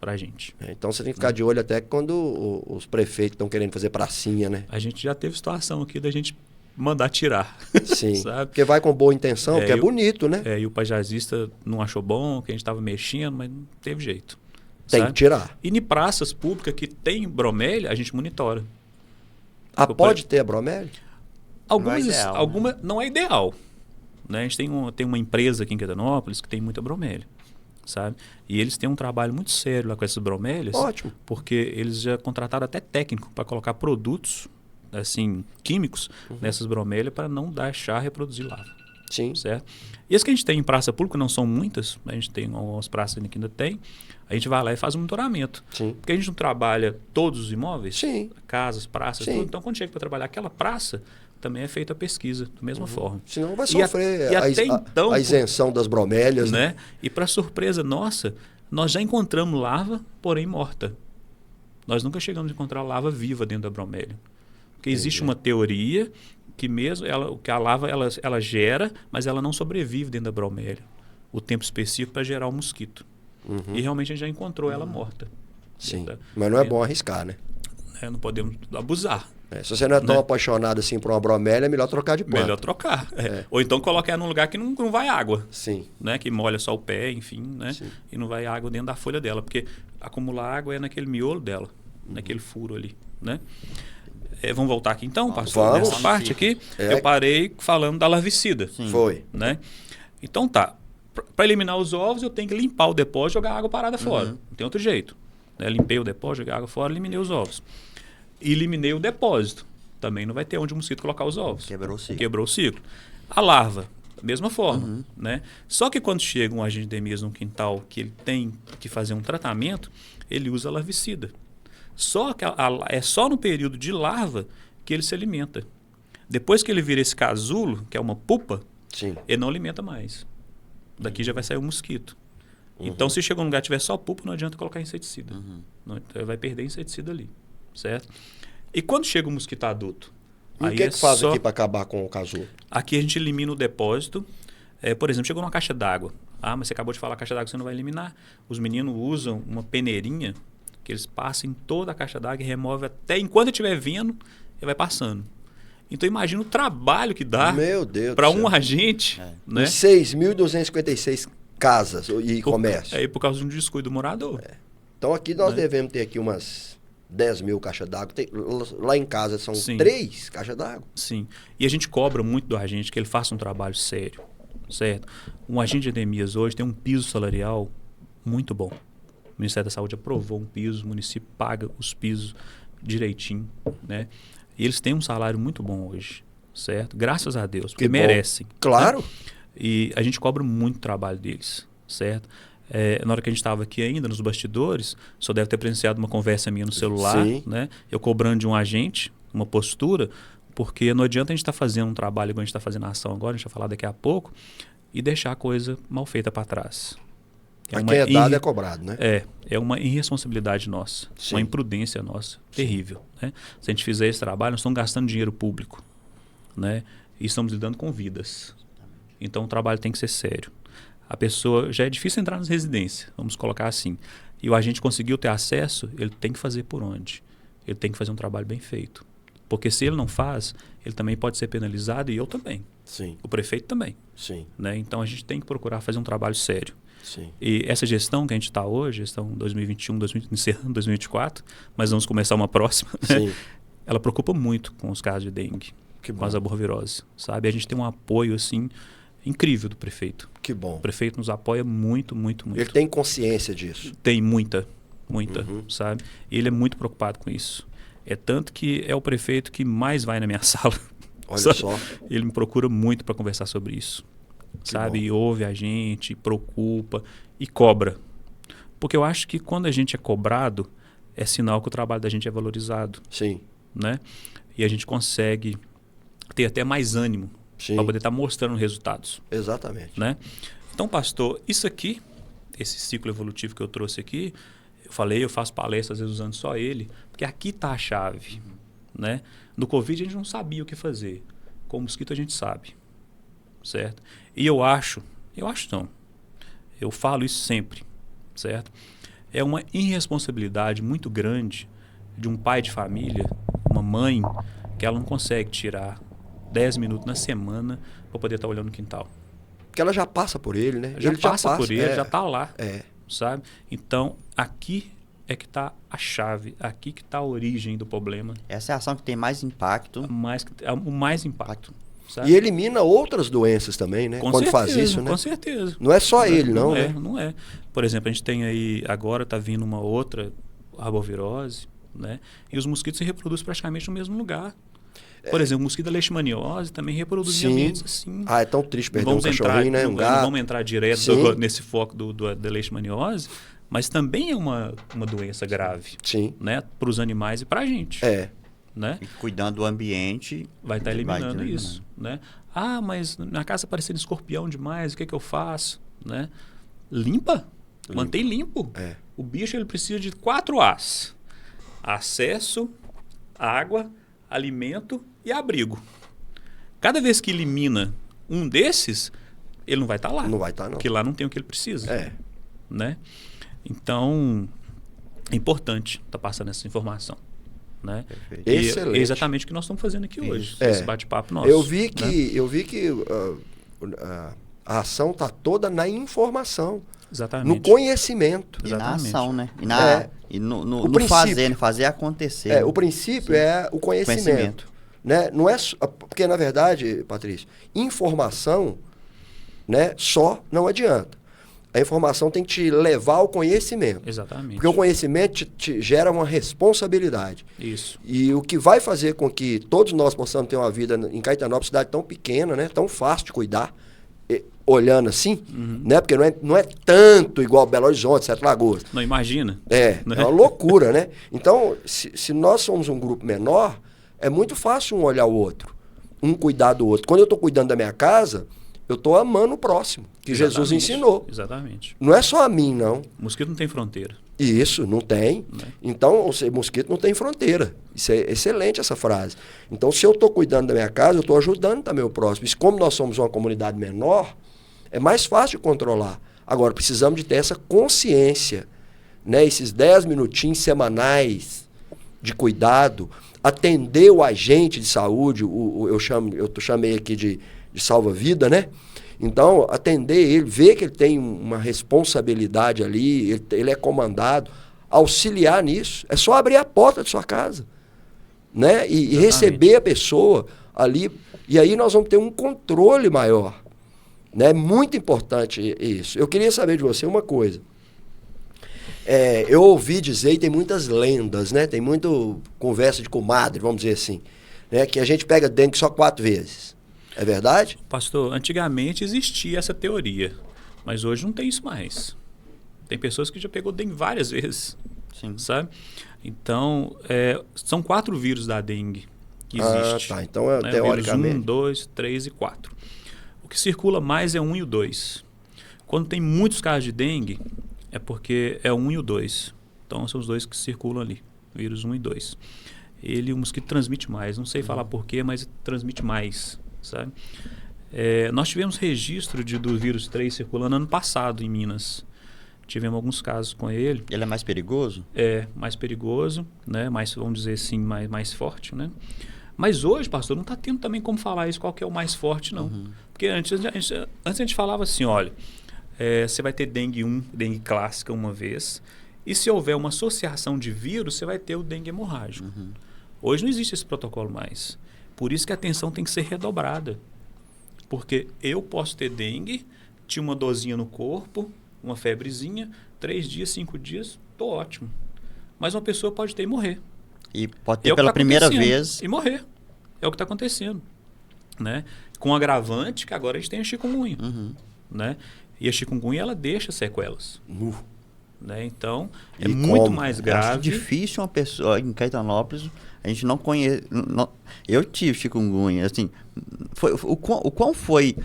pra gente. Então você tem que ficar de olho até quando os prefeitos estão querendo fazer pracinha, né? A gente já teve situação aqui da gente mandar tirar. Sim, sabe? porque vai com boa intenção, porque é bonito, né? E o pajazista não achou bom, que a gente estava mexendo, mas não teve jeito. Tem sabe? que tirar. E em praças públicas que tem bromélia, a gente monitora. Pode ter a bromélia? Não é ideal. Né? A gente tem uma empresa aqui em Quedanópolis que tem muita bromélia. Sabe? E eles têm um trabalho muito sério lá com essas bromélias. Ótimo. Porque eles já contrataram até técnico para colocar produtos assim, químicos nessas bromélias para não deixar reproduzir larva. Sim. Certo? E as que a gente tem em praça pública não são muitas, a gente tem algumas praças que ainda tem, a gente vai lá e faz um monitoramento. Sim. Porque a gente não trabalha todos os imóveis, Sim. casas, praças, Sim. tudo. Então, quando chega para trabalhar aquela praça, também é feita a pesquisa, da mesma forma. Senão vai E sofrer até então, a isenção das bromélias, né? E para surpresa nossa, nós já encontramos larva, porém morta. Nós nunca chegamos a encontrar larva viva dentro da bromélia. Porque existe uma teoria que mesmo que a larva ela gera, mas ela não sobrevive dentro da bromélia. O tempo específico para gerar o mosquito. E realmente a gente já encontrou ela morta. Sim, mas não é bom arriscar, né? Não podemos abusar. Se você não é tão apaixonado assim por uma bromélia, é melhor trocar de planta. Melhor trocar. Ou então colocar ela num lugar que não vai água. Sim. Né? Que molha só o pé, enfim, né? E não vai água dentro da folha dela. Porque acumular água é naquele miolo dela, naquele furo ali, né? Vamos voltar aqui então, pastor? Vamos. Nessa parte aqui, eu parei falando da larvicida. Foi. Né? Então tá. Para eliminar os ovos, eu tenho que limpar o depósito e jogar água parada fora. Não tem outro jeito. Né? Limpei o depósito, joguei água fora, eliminei os ovos. E eliminei o depósito. Também não vai ter onde o mosquito colocar os ovos. Quebrou o ciclo. A larva, da mesma forma. Né? Só que quando chega um agente de Emias num quintal que ele tem que fazer um tratamento, ele usa larvicida. Só que é só no período de larva que ele se alimenta. Depois que ele vira esse casulo, que é uma pupa, ele não alimenta mais. Daqui já vai sair o mosquito. Então, se chega um lugar e tiver só pupa, não adianta colocar inseticida. Não, vai perder inseticida ali. Certo? E quando chega o mosquito adulto? E o que faz aqui para acabar com o casulo? Aqui a gente elimina o depósito. Por exemplo, chegou numa caixa d'água. Mas você acabou de falar, a caixa d'água você não vai eliminar. Os meninos usam uma peneirinha que eles passam em toda a caixa d'água e removem até enquanto estiver vindo, ele vai passando. Então imagina o trabalho que dá para um agente. Né? 6.256 casas e comércio. Por causa de um descuido do morador. Então aqui nós devemos ter aqui umas 10 mil caixas d'água. Lá em casa são 3 caixas d'água. Sim. E a gente cobra muito do agente que ele faça um trabalho sério. Certo? Um agente de endemias hoje tem um piso salarial muito bom. O Ministério da Saúde aprovou um piso, o município paga os pisos direitinho, né? E eles têm um salário muito bom hoje, certo? Graças a Deus, porque merecem. Claro. Né? E a gente cobra muito trabalho deles, certo? Na hora que a gente estava aqui ainda, nos bastidores, só deve ter presenciado uma conversa minha no celular, né? Eu cobrando de um agente, uma postura, porque não adianta a gente estar fazendo um trabalho igual a gente está fazendo a ação agora, a gente vai falar daqui a pouco, e deixar a coisa mal feita para trás. Quem é dado é cobrado, né? É uma irresponsabilidade nossa, uma imprudência nossa, terrível. Né? Se a gente fizer esse trabalho, nós estamos gastando dinheiro público, né? E estamos lidando com vidas. Então o trabalho tem que ser sério. A pessoa, já é difícil entrar nas residências, vamos colocar assim. E o agente conseguiu ter acesso, ele tem que fazer por onde? Ele tem que fazer um trabalho bem feito. Porque se ele não faz, ele também pode ser penalizado e eu também. Sim. O prefeito também. Sim. Né? Então a gente tem que procurar fazer um trabalho sério. Sim. E essa gestão que a gente está hoje, gestão 2021, encerrando 2024, mas vamos começar uma próxima, né? Ela preocupa muito com os casos de dengue, com as arbovirose, sabe? A gente tem um apoio assim incrível do prefeito. Que bom. O prefeito nos apoia muito, muito, muito. Ele tem consciência disso? Tem muita, sabe? E ele é muito preocupado com isso. É tanto que é o prefeito que mais vai na minha sala. Olha só. Ele me procura muito para conversar sobre isso. Sabe? E ouve a gente, preocupa e cobra. Porque eu acho que quando a gente é cobrado, é sinal que o trabalho da gente é valorizado. Sim. Né? E a gente consegue ter até mais ânimo para poder estar mostrando resultados. Exatamente. Né? Então, pastor, isso aqui, esse ciclo evolutivo que eu trouxe aqui, eu faço palestras às vezes usando só ele, porque aqui está a chave. Né? No Covid a gente não sabia o que fazer. Com o mosquito a gente sabe. Certo? E eu falo isso sempre, certo? É uma irresponsabilidade muito grande de um pai de família, uma mãe, que ela não consegue tirar 10 minutos na semana para poder estar olhando no quintal. Porque ela já passa por ele, né? Já passa por ele, já está lá, sabe? Então, aqui é que está a chave, aqui que está a origem do problema. Essa é a ação que tem mais impacto. O mais impacto. Sabe? E elimina outras doenças também, né? Quando faz isso, né? Com certeza. Não é só ele, não, né? Não é. Por exemplo, a gente tem aí, agora está vindo uma outra arbovirose, né? E os mosquitos se reproduzem praticamente no mesmo lugar. Por exemplo, o mosquito da leishmaniose também reproduz em ambientes assim. É tão triste perder um cachorrinho, né? Não vamos entrar direto nesse foco da leishmaniose, mas também é uma doença grave, né? Para os animais e para a gente. né? E cuidando do ambiente. Vai estar eliminando eliminando. isso, né? Ah, mas na casa está parecendo escorpião demais, o que eu faço, né? Limpa. Mantém limpo. É. O bicho ele precisa de 4 As: acesso, água, alimento e abrigo. Cada vez que elimina um desses, ele não vai estar lá. Não vai estar, não. Porque lá não tem o que ele precisa. É. Né? Então, é importante estar passando essa informação. Né? Perfeito. E Excelente. é exatamente o que nós estamos fazendo aqui hoje. É. Esse bate-papo nosso. Eu vi que, né? a ação está toda na informação, Exatamente. no conhecimento. E na Exatamente. ação, né? E no O princípio. fazer acontecer. É, o princípio é o conhecimento. Né? Não é porque, na verdade, Patrício, informação, né, só não adianta. A informação tem que te levar ao conhecimento. Exatamente. Porque o conhecimento te gera uma responsabilidade. Isso. E o que vai fazer com que todos nós possamos ter uma vida em Caetanópolis, cidade tão pequena, né, tão fácil de cuidar, olhando assim, né, porque não é tanto igual Belo Horizonte, Sete Lagoas. Não, imagina. É uma loucura, né? Então, se nós somos um grupo menor, é muito fácil um olhar o outro, um cuidar do outro. Quando eu estou cuidando da minha casa, eu estou amando o próximo, que Jesus ensinou. Exatamente. Não é só a mim, não. O mosquito não tem fronteira. Isso, não tem. Né? Então, o mosquito não tem fronteira. Isso é excelente, essa frase. Então, se eu estou cuidando da minha casa, eu estou ajudando também o próximo. E como nós somos uma comunidade menor, é mais fácil de controlar. Agora, precisamos de ter essa consciência, né? Esses 10 minutinhos semanais de cuidado, atender o agente de saúde, eu chamei aqui de salva-vida, né? Então, atender ele, ver que ele tem uma responsabilidade ali, ele é comandado, auxiliar nisso. É só abrir a porta de sua casa, né? E receber a pessoa ali. E aí nós vamos ter um controle maior. Né? Muito importante isso. Eu queria saber de você uma coisa. Eu ouvi dizer, e tem muitas lendas, né? Tem muito conversa de comadre, vamos dizer assim, né? Que a gente pega dengue só 4 vezes. É verdade? Pastor, antigamente existia essa teoria, mas hoje não tem isso mais. Tem pessoas que já pegou dengue várias vezes. Sim. Sabe? Então, são 4 vírus da dengue que existem. Tá. Então, né? teoricamente... Vírus 1, 2, 3 e 4. O que circula mais é o 1 e o 2. Quando tem muitos casos de dengue, é porque é o 1 e o 2. Então, são os dois que circulam ali. Vírus 1 e 2. O mosquito transmite mais. Não sei falar porquê, mas transmite mais. Sabe? Nós tivemos registro do vírus 3 circulando ano passado em Minas. Tivemos alguns casos com ele. Ele é mais perigoso? É, mais perigoso, né? Mais, vamos dizer assim, mais forte, né? Mas hoje, pastor, não está tendo também como falar isso, qual que é o mais forte, não. Porque antes a gente falava assim, olha, você vai ter dengue 1, dengue clássica uma vez, e se houver uma associação de vírus, você vai ter o dengue hemorrágico. Hoje não existe esse protocolo mais. Por isso que a atenção tem que ser redobrada. Porque eu posso ter dengue, tinha uma dorzinha no corpo, uma febrezinha, 3 dias, 5 dias, tô ótimo. Mas uma pessoa pode ter e morrer. E pode ter pela primeira vez. E morrer. É o que está acontecendo. Né? Com agravante que agora a gente tem a chikungunya. Né? E a chikungunya, ela deixa sequelas. Né? Então, é muito mais grave. Acho difícil uma pessoa em Caetanópolis, a gente não conhece... Eu tive chikungunya, assim... O quão foi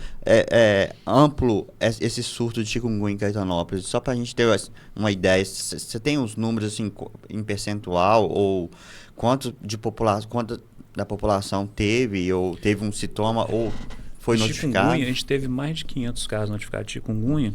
amplo esse surto de chikungunya em Caetanópolis? Só para a gente ter uma ideia, você tem os números assim, em percentual, ou quanto da população teve, ou teve um sintoma, ou foi notificado? A gente teve mais de 500 casos notificados de chikungunya,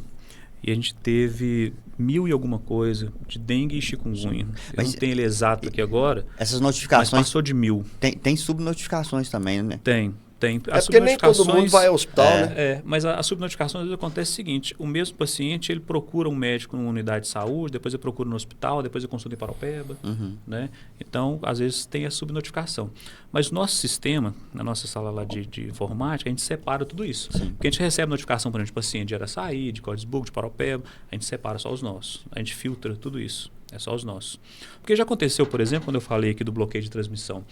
e a gente teve 1000 e alguma coisa de dengue e chikungunya. Eu não tenho ele exato aqui agora, essas notificações, mas passou de 1000. Tem subnotificações também, né? Tem. Porque nem todo mundo vai ao hospital, né? Mas a subnotificação, às vezes, acontece o seguinte: o mesmo paciente, ele procura um médico numa unidade de saúde, depois ele procura no hospital, depois ele consulta em Paraupeba, né? Então, às vezes, tem a subnotificação. Mas o nosso sistema, na nossa sala lá de informática, a gente separa tudo isso. Sim. Porque a gente recebe notificação, por exemplo, de paciente de Araçaí, de Cordesburgo, de Paraupeba, a gente separa só os nossos. A gente filtra tudo isso. É só os nossos. Porque já aconteceu, por exemplo, quando eu falei aqui do bloqueio de transmissão,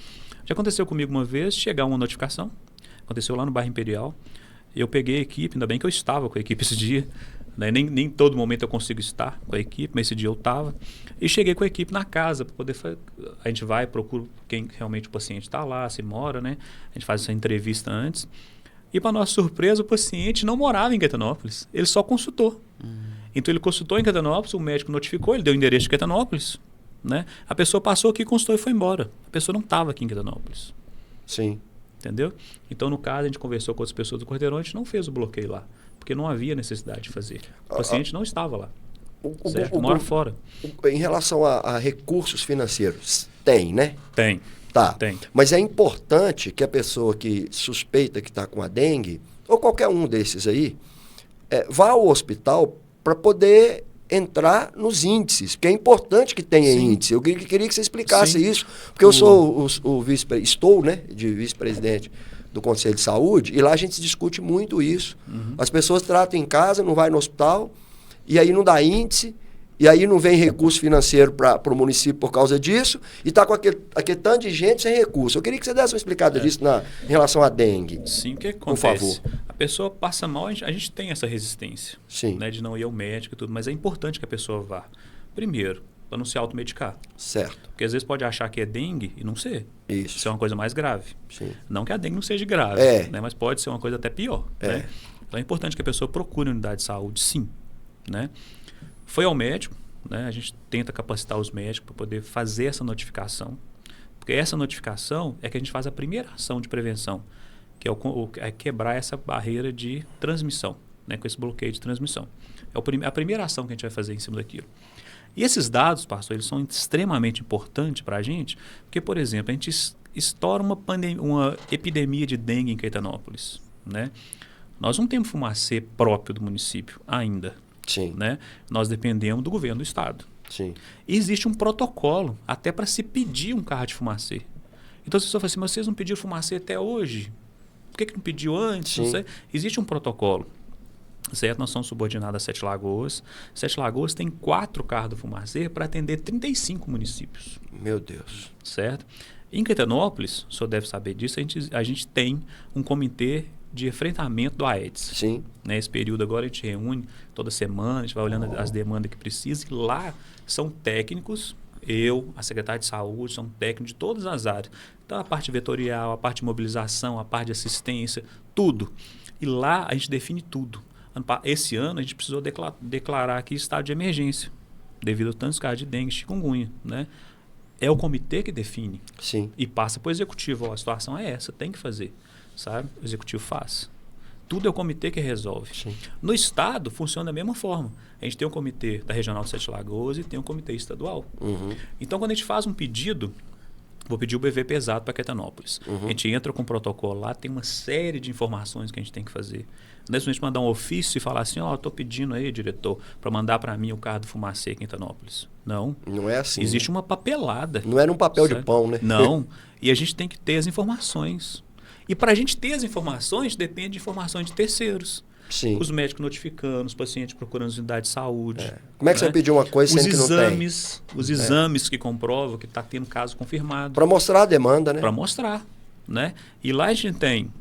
já aconteceu comigo uma vez, chegar uma notificação. Aconteceu lá no bairro Imperial. Eu peguei a equipe, ainda bem que eu estava com a equipe esse dia, Né? Nem todo momento eu consigo estar com a equipe, mas esse dia eu estava. E cheguei com a equipe na casa para poder a gente vai, procura quem realmente o paciente está lá, se mora, né? A gente faz essa entrevista antes. E para nossa surpresa, o paciente não morava em Caetanópolis, ele só consultou. Então ele consultou em Caetanópolis, o médico notificou, ele deu o endereço de Caetanópolis, né? A pessoa passou aqui, consultou e foi embora. A pessoa não estava aqui em Caetanópolis. Sim. Entendeu? Então, no caso, a gente conversou com outras pessoas do quarteirão, a gente não fez o bloqueio lá, porque não havia necessidade de fazer. O paciente não estava lá. Certo? Mora fora. Em relação a recursos financeiros, tem, né? Tem. Tá. Tem. Mas é importante que a pessoa que suspeita que está com a dengue, ou qualquer um desses aí, vá ao hospital para poder entrar nos índices, porque é importante que tenha índice. Eu queria que você explicasse isso, porque eu sou estou, né, de vice-presidente do Conselho de Saúde, e lá a gente discute muito isso. As pessoas tratam em casa, não vai no hospital, e aí não dá índice, e aí não vem recurso financeiro para o município por causa disso, e está com aquele tanto de gente sem recurso. Eu queria que você desse uma explicada disso em relação à dengue. Sim, o que acontece? Por favor. A pessoa passa mal, a gente tem essa resistência. Sim. Né, de não ir ao médico e tudo, mas é importante que a pessoa vá. Primeiro, para não se automedicar. Certo. Porque às vezes pode achar que é dengue e não ser. Isso. Isso é uma coisa mais grave. Sim. Não que a dengue não seja grave, né, mas pode ser uma coisa até pior. Né? Então é importante que a pessoa procure a unidade de saúde, sim. Né? Foi ao médico, né? A gente tenta capacitar os médicos para poder fazer essa notificação, porque essa notificação é que a gente faz a primeira ação de prevenção, que é quebrar essa barreira de transmissão, né? Com esse bloqueio de transmissão. É a primeira ação que a gente vai fazer em cima daquilo. E esses dados, pastor, eles são extremamente importantes para a gente, porque, por exemplo, a gente estoura uma epidemia de dengue em Caetanópolis. Né? Nós não temos fumacê próprio do município ainda. Sim. Né? Nós dependemos do governo do estado. Sim. E existe um protocolo até para se pedir um carro de fumacê. Então as pessoas falam assim, mas vocês não pediram fumacê até hoje? Por que não pediu antes? Não sei. Existe um protocolo. Certo? Nós somos subordinados a Sete Lagoas. Sete Lagoas tem 4 carros do fumacê para atender 35 municípios. Meu Deus. Certo? Em Caetanópolis, o senhor deve saber disso, a gente tem um comitê de enfrentamento do Aedes. Sim. Nesse período agora a gente reúne toda semana, a gente vai olhando as demandas que precisa, e lá são técnicos, a secretária de saúde, são técnicos de todas as áreas. Então a parte vetorial, a parte de mobilização, a parte de assistência, tudo. E lá a gente define tudo. Esse ano a gente precisou declarar aqui estado de emergência, devido a tantos casos de dengue e chikungunya, né? É o comitê que define. Sim. E passa para o executivo. Ó, a situação é essa, tem que fazer. Sabe? O executivo faz. Tudo é o comitê que resolve. Sim. No estado, funciona da mesma forma. A gente tem um comitê da Regional de Sete Lagoas e tem um comitê estadual. Então, quando a gente faz um pedido, vou pedir o BV pesado para Caetanópolis. A gente entra com o protocolo lá, tem uma série de informações que a gente tem que fazer. Não é simplesmente mandar um ofício e falar assim, estou pedindo aí, diretor, para mandar para mim o carro do fumacê aqui em Caetanópolis. Não. Não é assim. Existe uma papelada. Não é num papel de pão, né? Não. E a gente tem que ter as informações. E para a gente ter as informações, depende de informações de terceiros. Sim. Os médicos notificando, os pacientes procurando as unidades de saúde. Como é que você vai pedir uma coisa sendo que não tem? Os exames que comprovam que está tendo caso confirmado. Para mostrar a demanda, né? Para mostrar. Né? E lá a gente tem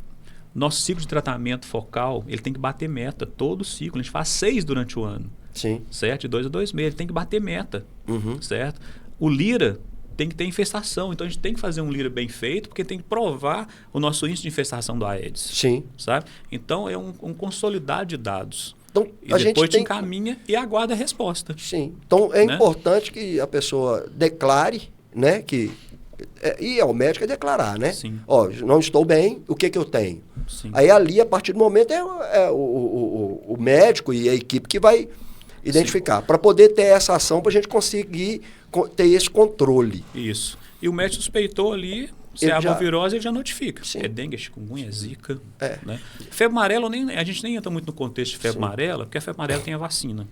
nosso ciclo de tratamento focal, ele tem que bater meta todo o ciclo. A gente faz 6 durante o ano. Sim. Certo? De 2 a 2 meses. Ele tem que bater meta. Certo? O Lira tem que ter infestação. Então a gente tem que fazer um Lira bem feito, porque tem que provar o nosso índice de infestação do Aedes. Sim. Sabe? Então é um consolidado de dados. Então, e depois te encaminha e aguarda a resposta. Sim. Então é importante que a pessoa declare, né? E ao médico é declarar, né? Sim. Ó, não estou bem, o que eu tenho? Sim. Aí ali, a partir do momento, o médico e a equipe que vai identificar. Para poder ter essa ação, para a gente conseguir ter esse controle. Isso. E o médico suspeitou ali, se é arbovirose, ele já notifica. Sim. É dengue, é chikungunya, é zika. Né? Febre amarela, a gente nem entra muito no contexto de febre amarela, porque a febre amarela tem a vacina.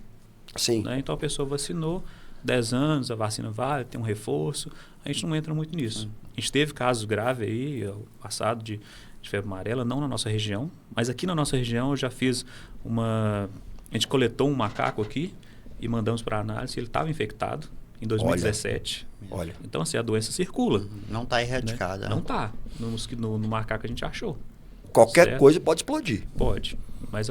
Sim. Né? Então a pessoa vacinou, 10 anos, a vacina vale, tem um reforço. A gente não entra muito nisso. A gente teve casos graves aí, passado de febre amarela, não na nossa região, mas aqui na nossa região eu já fiz a gente coletou um macaco aqui e mandamos para análise, ele estava infectado em 2017. Olha. Então, assim, a doença circula. Não está erradicada. Né? Não está. No macaco a gente achou. Qualquer coisa pode explodir. Pode. Mas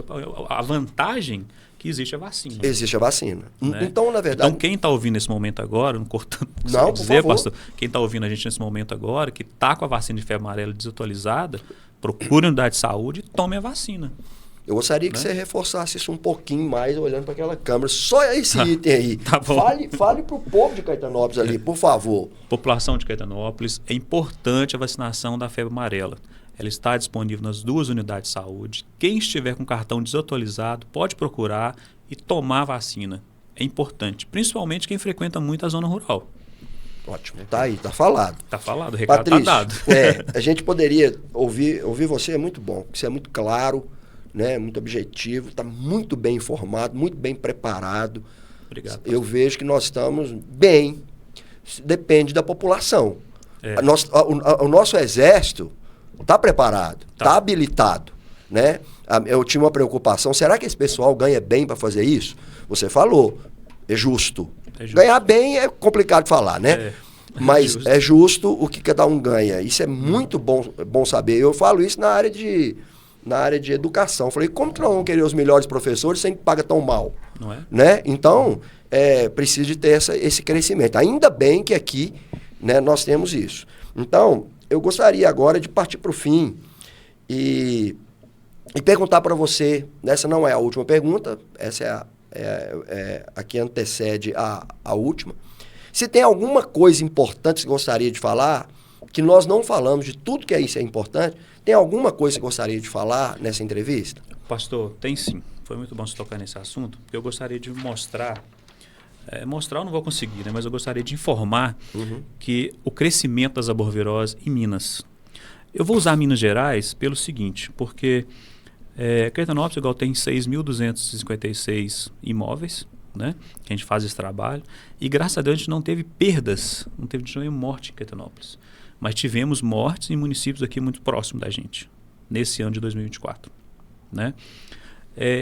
a vantagem que existe é a vacina. Existe a vacina. Né? Então, na verdade... Então, quem está ouvindo nesse momento agora, não cortando não, dizer, pastor, quem está ouvindo a gente nesse momento agora, que está com a vacina de febre amarela desatualizada, procure a unidade de saúde e tome a vacina. Eu gostaria que você reforçasse isso um pouquinho mais, olhando para aquela câmera. Só esse item aí. Tá bom. Fale para o povo de Caetanópolis ali, por favor. População de Caetanópolis, é importante a vacinação da febre amarela. Ela está disponível nas 2 unidades de saúde. Quem estiver com cartão desatualizado pode procurar e tomar a vacina. É importante, principalmente quem frequenta muito a zona rural. Ótimo, tá aí, tá falado. Tá falado, o recado Patrício, tá dado. a gente poderia ouvir você, é muito bom, porque você é muito claro, né, muito objetivo, está muito bem informado, muito bem preparado. Obrigado. Eu vejo que nós estamos bem, depende da população. O nosso exército está preparado, está habilitado, né? Eu tinha uma preocupação, será que esse pessoal ganha bem para fazer isso? Você falou, é justo. Ganhar bem é complicado falar, né? Mas é justo o que cada um ganha. Isso é muito bom saber. Eu falo isso na área de educação. Falei, como que nós vamos querer os melhores professores sem que paga tão mal? Não é? Né? Então, precisa de ter esse crescimento. Ainda bem que aqui, né, nós temos isso. Então, eu gostaria agora de partir para o fim e perguntar para você, essa não é a última pergunta, essa é a que antecede a última. Se tem alguma coisa importante que você gostaria de falar, que nós não falamos de tudo que isso é importante, tem alguma coisa que você gostaria de falar nessa entrevista? Pastor, tem sim. Foi muito bom você tocar nesse assunto, porque eu gostaria de mostrar eu não vou conseguir, né? Mas eu gostaria de informar que o crescimento das arboviroses em Minas. Eu vou usar Minas Gerais pelo seguinte, porque Caetanópolis igual tem 6.256 imóveis, né? Que a gente faz esse trabalho, e graças a Deus a gente não teve perdas, não teve nenhuma morte em Caetanópolis, mas tivemos mortes em municípios aqui muito próximos da gente, nesse ano de 2024, né?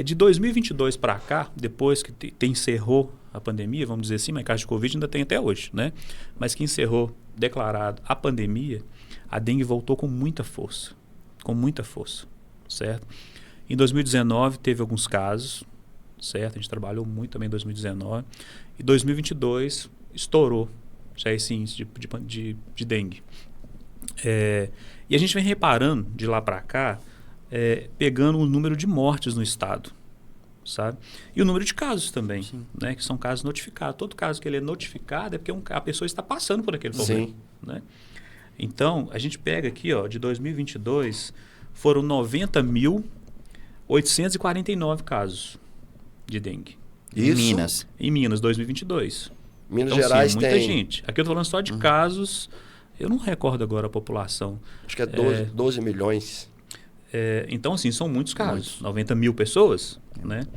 De 2022 para cá, depois que encerrou a pandemia, vamos dizer assim, mas caso de Covid ainda tem até hoje, né? Mas que encerrou, declarado a pandemia, a dengue voltou com muita força, certo? Em 2019 teve alguns casos, certo? A gente trabalhou muito também em 2019. E 2022 estourou já esse índice de dengue. E a gente vem reparando de lá para cá, pegando o número de mortes no estado, sabe? E o número de casos também, né? Que são casos notificados. Todo caso que ele é notificado é porque a pessoa está passando por aquele problema. Sim. Né? Então, a gente pega aqui, ó, de 2022, foram 90.849 casos de dengue. Isso? Em Minas, 2022. Minas então, Gerais sim, muita tem... gente. Aqui eu estou falando só de casos, eu não recordo agora a população. Acho que é 12 milhões. Então, assim, são muitos casos. 90 mil pessoas, né?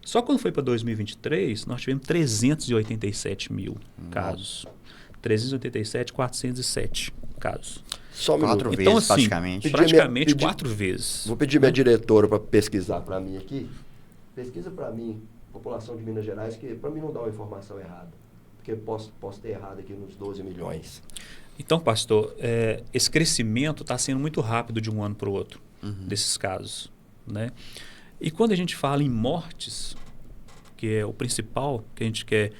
Só quando foi para 2023, nós tivemos 387 mil casos. 387.407 casos. Só 4 vezes, então, assim, praticamente. Praticamente 4 vezes. Vou pedir minha diretora para pesquisar para mim aqui. Pesquisa para mim, população de Minas Gerais, que para mim não dá uma informação errada. Porque posso ter errado aqui nos 12 milhões. Então, pastor, esse crescimento está sendo muito rápido de um ano para o outro, desses casos, né? E quando a gente fala em mortes, que é o principal que a gente quer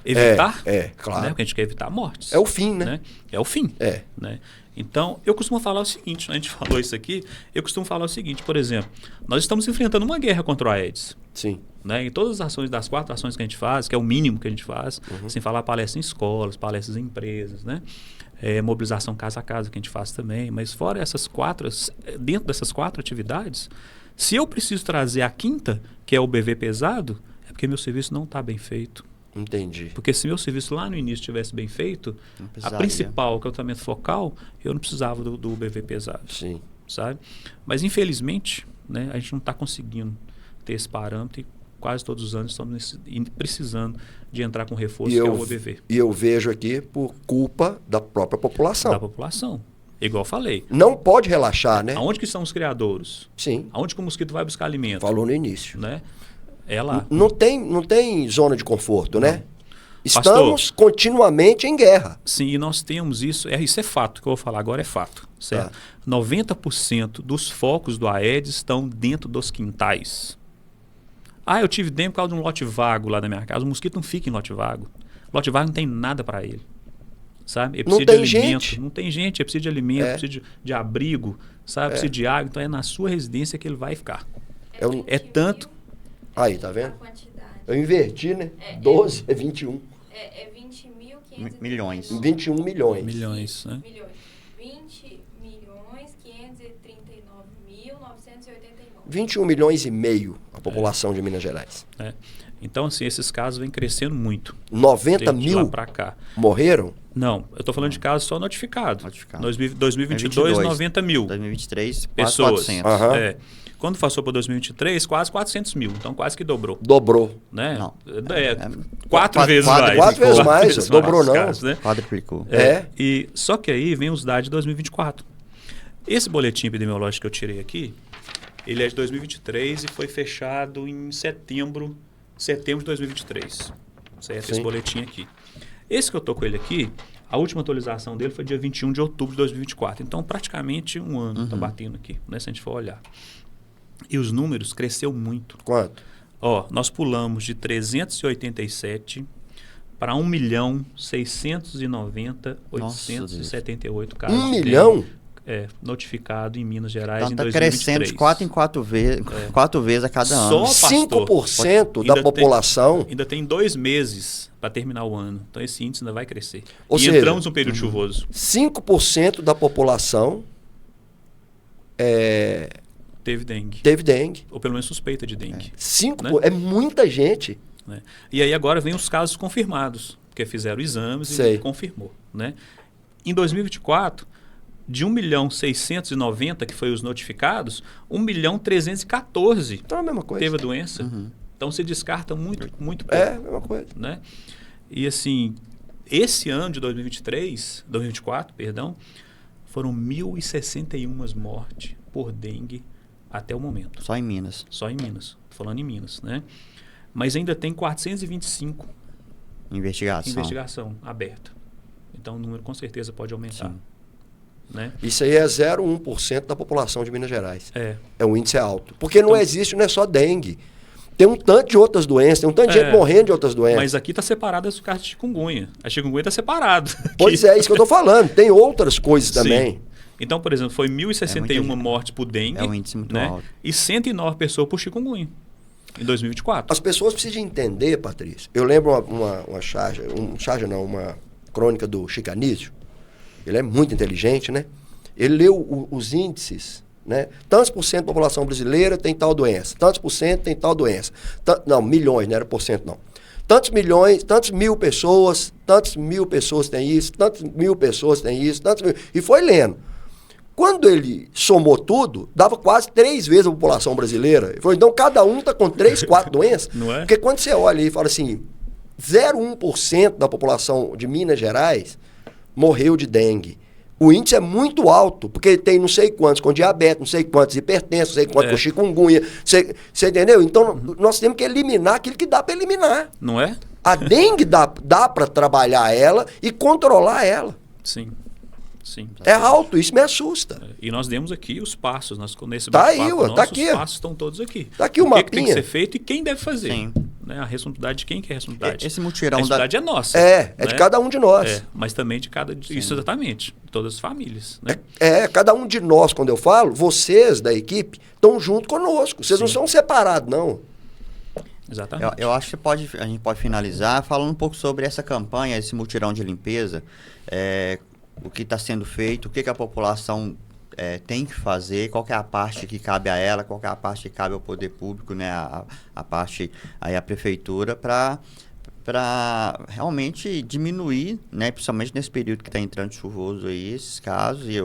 evitar, claro. Né? Porque a gente quer evitar mortes. É o fim, né? É o fim. Né? Então, eu costumo falar o seguinte, né? A gente falou isso aqui, eu costumo falar o seguinte, por exemplo, nós estamos enfrentando uma guerra contra a AIDS. Sim. Né? Em todas as ações, das 4 ações que a gente faz, que é o mínimo que a gente faz, sem falar palestras em escolas, palestras em empresas, né? Mobilização casa a casa que a gente faz também, mas fora essas 4, dentro dessas 4 atividades, se eu preciso trazer a 5ª, que é o BV pesado, é porque meu serviço não está bem feito. Entendi. Porque se meu serviço lá no início estivesse bem feito, a principal, o tratamento focal, eu não precisava do BV pesado. Sim. Sabe? Mas infelizmente, né, a gente não está conseguindo ter esse parâmetro e quase todos os anos estamos precisando de entrar com reforço, que é o OBV. E eu vejo aqui por culpa da própria população. Da população. Igual eu falei. Não pode relaxar, né? Aonde que estão os criadouros? Sim. Aonde que o mosquito vai buscar alimento? Falou no início. Né? É lá. Não tem zona de conforto, né? Estamos continuamente em guerra. Sim, e nós temos isso. Isso é fato, que eu vou falar agora é fato. Certo? 90% dos focos do Aedes estão dentro dos quintais. Eu tive dengue por causa de um lote vago lá na minha casa. O mosquito não fica em lote vago. Lote vago não tem nada para ele. Sabe? Ele precisa de alimento. Gente. Não tem gente, ele precisa de alimento, precisa de abrigo, sabe? Precisa de água. Então é na sua residência que ele vai ficar. É tanto. Aí, tá vendo? Eu inverti, né? 12 é 21. É 20.500 milhões. 21 milhões. Milhões, né? 20.539.989. 21 milhões e meio a população de Minas Gerais. Então, assim, esses casos vêm crescendo muito. 90 de mil lá pra cá. morreram? Não, eu estou falando de casos só notificados. 2022, 2022, 90 mil 2023, quase pessoas. 400. Aham. Quando passou para 2023, quase 400 mil. Então, quase que dobrou. Dobrou. Né? Não. Quatro vezes mais. Quatro vezes mais, dobrou não. Casos, né? Quadruplicou. E só que aí vem os dados de 2024. Esse boletim epidemiológico que eu tirei aqui, ele é de 2023 e foi fechado em setembro de 2023. Certo? Sim. Esse boletim aqui. Esse que eu tô com ele aqui, a última atualização dele foi dia 21 de outubro de 2024. Então, praticamente um ano está batendo aqui, né, se a gente for olhar. E os números cresceu muito. Quanto? Nós pulamos de 387 para 1.690.878 casos. 1 milhão? Notificado em Minas Gerais Então em está 2023. crescendo de 4 em 4 vezes, 4 vezes a cada ano. Só, pastor, 5% da ainda população. Ainda tem 2 meses para terminar o ano. Então esse índice ainda vai crescer. Ou e seja, entramos num período chuvoso. 5% da população Teve dengue. teve dengue. Ou pelo menos suspeita de dengue. 5 Né? É muita gente. Né? E aí agora vem os casos confirmados, porque fizeram exames Sei. e confirmou. Né? Em 2024, de 1.690.000 que foi os notificados, 1.314.000 Então é a mesma coisa. teve a doença. Então se descarta muito pouco. É a mesma coisa. Né? E assim, esse ano de 2024, foram 1.061 mortes por dengue até o momento. Só em Minas. Só em Minas. Tô falando em Minas, né? Mas ainda tem 425 investigação aberta. Então o número com certeza pode aumentar. Né? Isso aí é 0,1% da população de Minas Gerais. O índice é alto. Porque não é só dengue. Tem um tanto de outras doenças, tem um tanto de gente morrendo de outras doenças. Mas aqui está separado as casos de chikungunya. A chikungunya está separado. Pois é, isso que eu estou falando. Tem outras coisas também. Sim. Então, por exemplo, foi 1.061 mortes por dengue. É um índice muito alto. E 109 pessoas por chikungunya em 2024. As pessoas precisam entender, Patrícia. Eu lembro uma crônica do Chico Anísio. Ele é muito inteligente, né? Ele leu os índices, né? Tantos por cento da população brasileira tem tal doença, tantos por cento tem tal doença. Não, milhões, não era por cento, não. Tantos milhões, tantos mil pessoas têm isso, tantos mil pessoas têm isso, e foi lendo. Quando ele somou tudo, dava quase 3 vezes a população brasileira. Ele falou, então cada um está com 3, 4 doenças. Não é? Porque quando você olha e fala assim, 0,1% da população de Minas Gerais morreu de dengue. O índice é muito alto, porque tem não sei quantos com diabetes, não sei quantos hipertensos, não sei quantos com chikungunya. Você entendeu? Então, nós temos que eliminar aquilo que dá para eliminar. Não é? A dengue dá para trabalhar ela e controlar ela. Sim. É alto, isso me assusta. E nós demos aqui os passos. Nesse Tá aí, bate-papo tá nosso, aqui. Os passos estão todos aqui. Tá aqui o que tem que mapinha. ser feito e quem deve fazer. Sim. Né? A responsabilidade de quem que é a responsabilidade. Esse mutirão a responsabilidade é nossa. É né? de cada um de nós. Mas também de cada... Isso exatamente. Todas as famílias. Né? Cada um de nós, quando eu falo, vocês da equipe estão junto conosco. Vocês não são separados, não. Exatamente. Eu acho que a gente pode finalizar falando um pouco sobre essa campanha, esse mutirão de limpeza, o que está sendo feito, o que a população tem que fazer, qual que é a parte que cabe a ela, qual que é a parte que cabe ao poder público, né, a parte aí a prefeitura, para realmente diminuir, né, principalmente nesse período que está entrando chuvoso aí, esses casos, e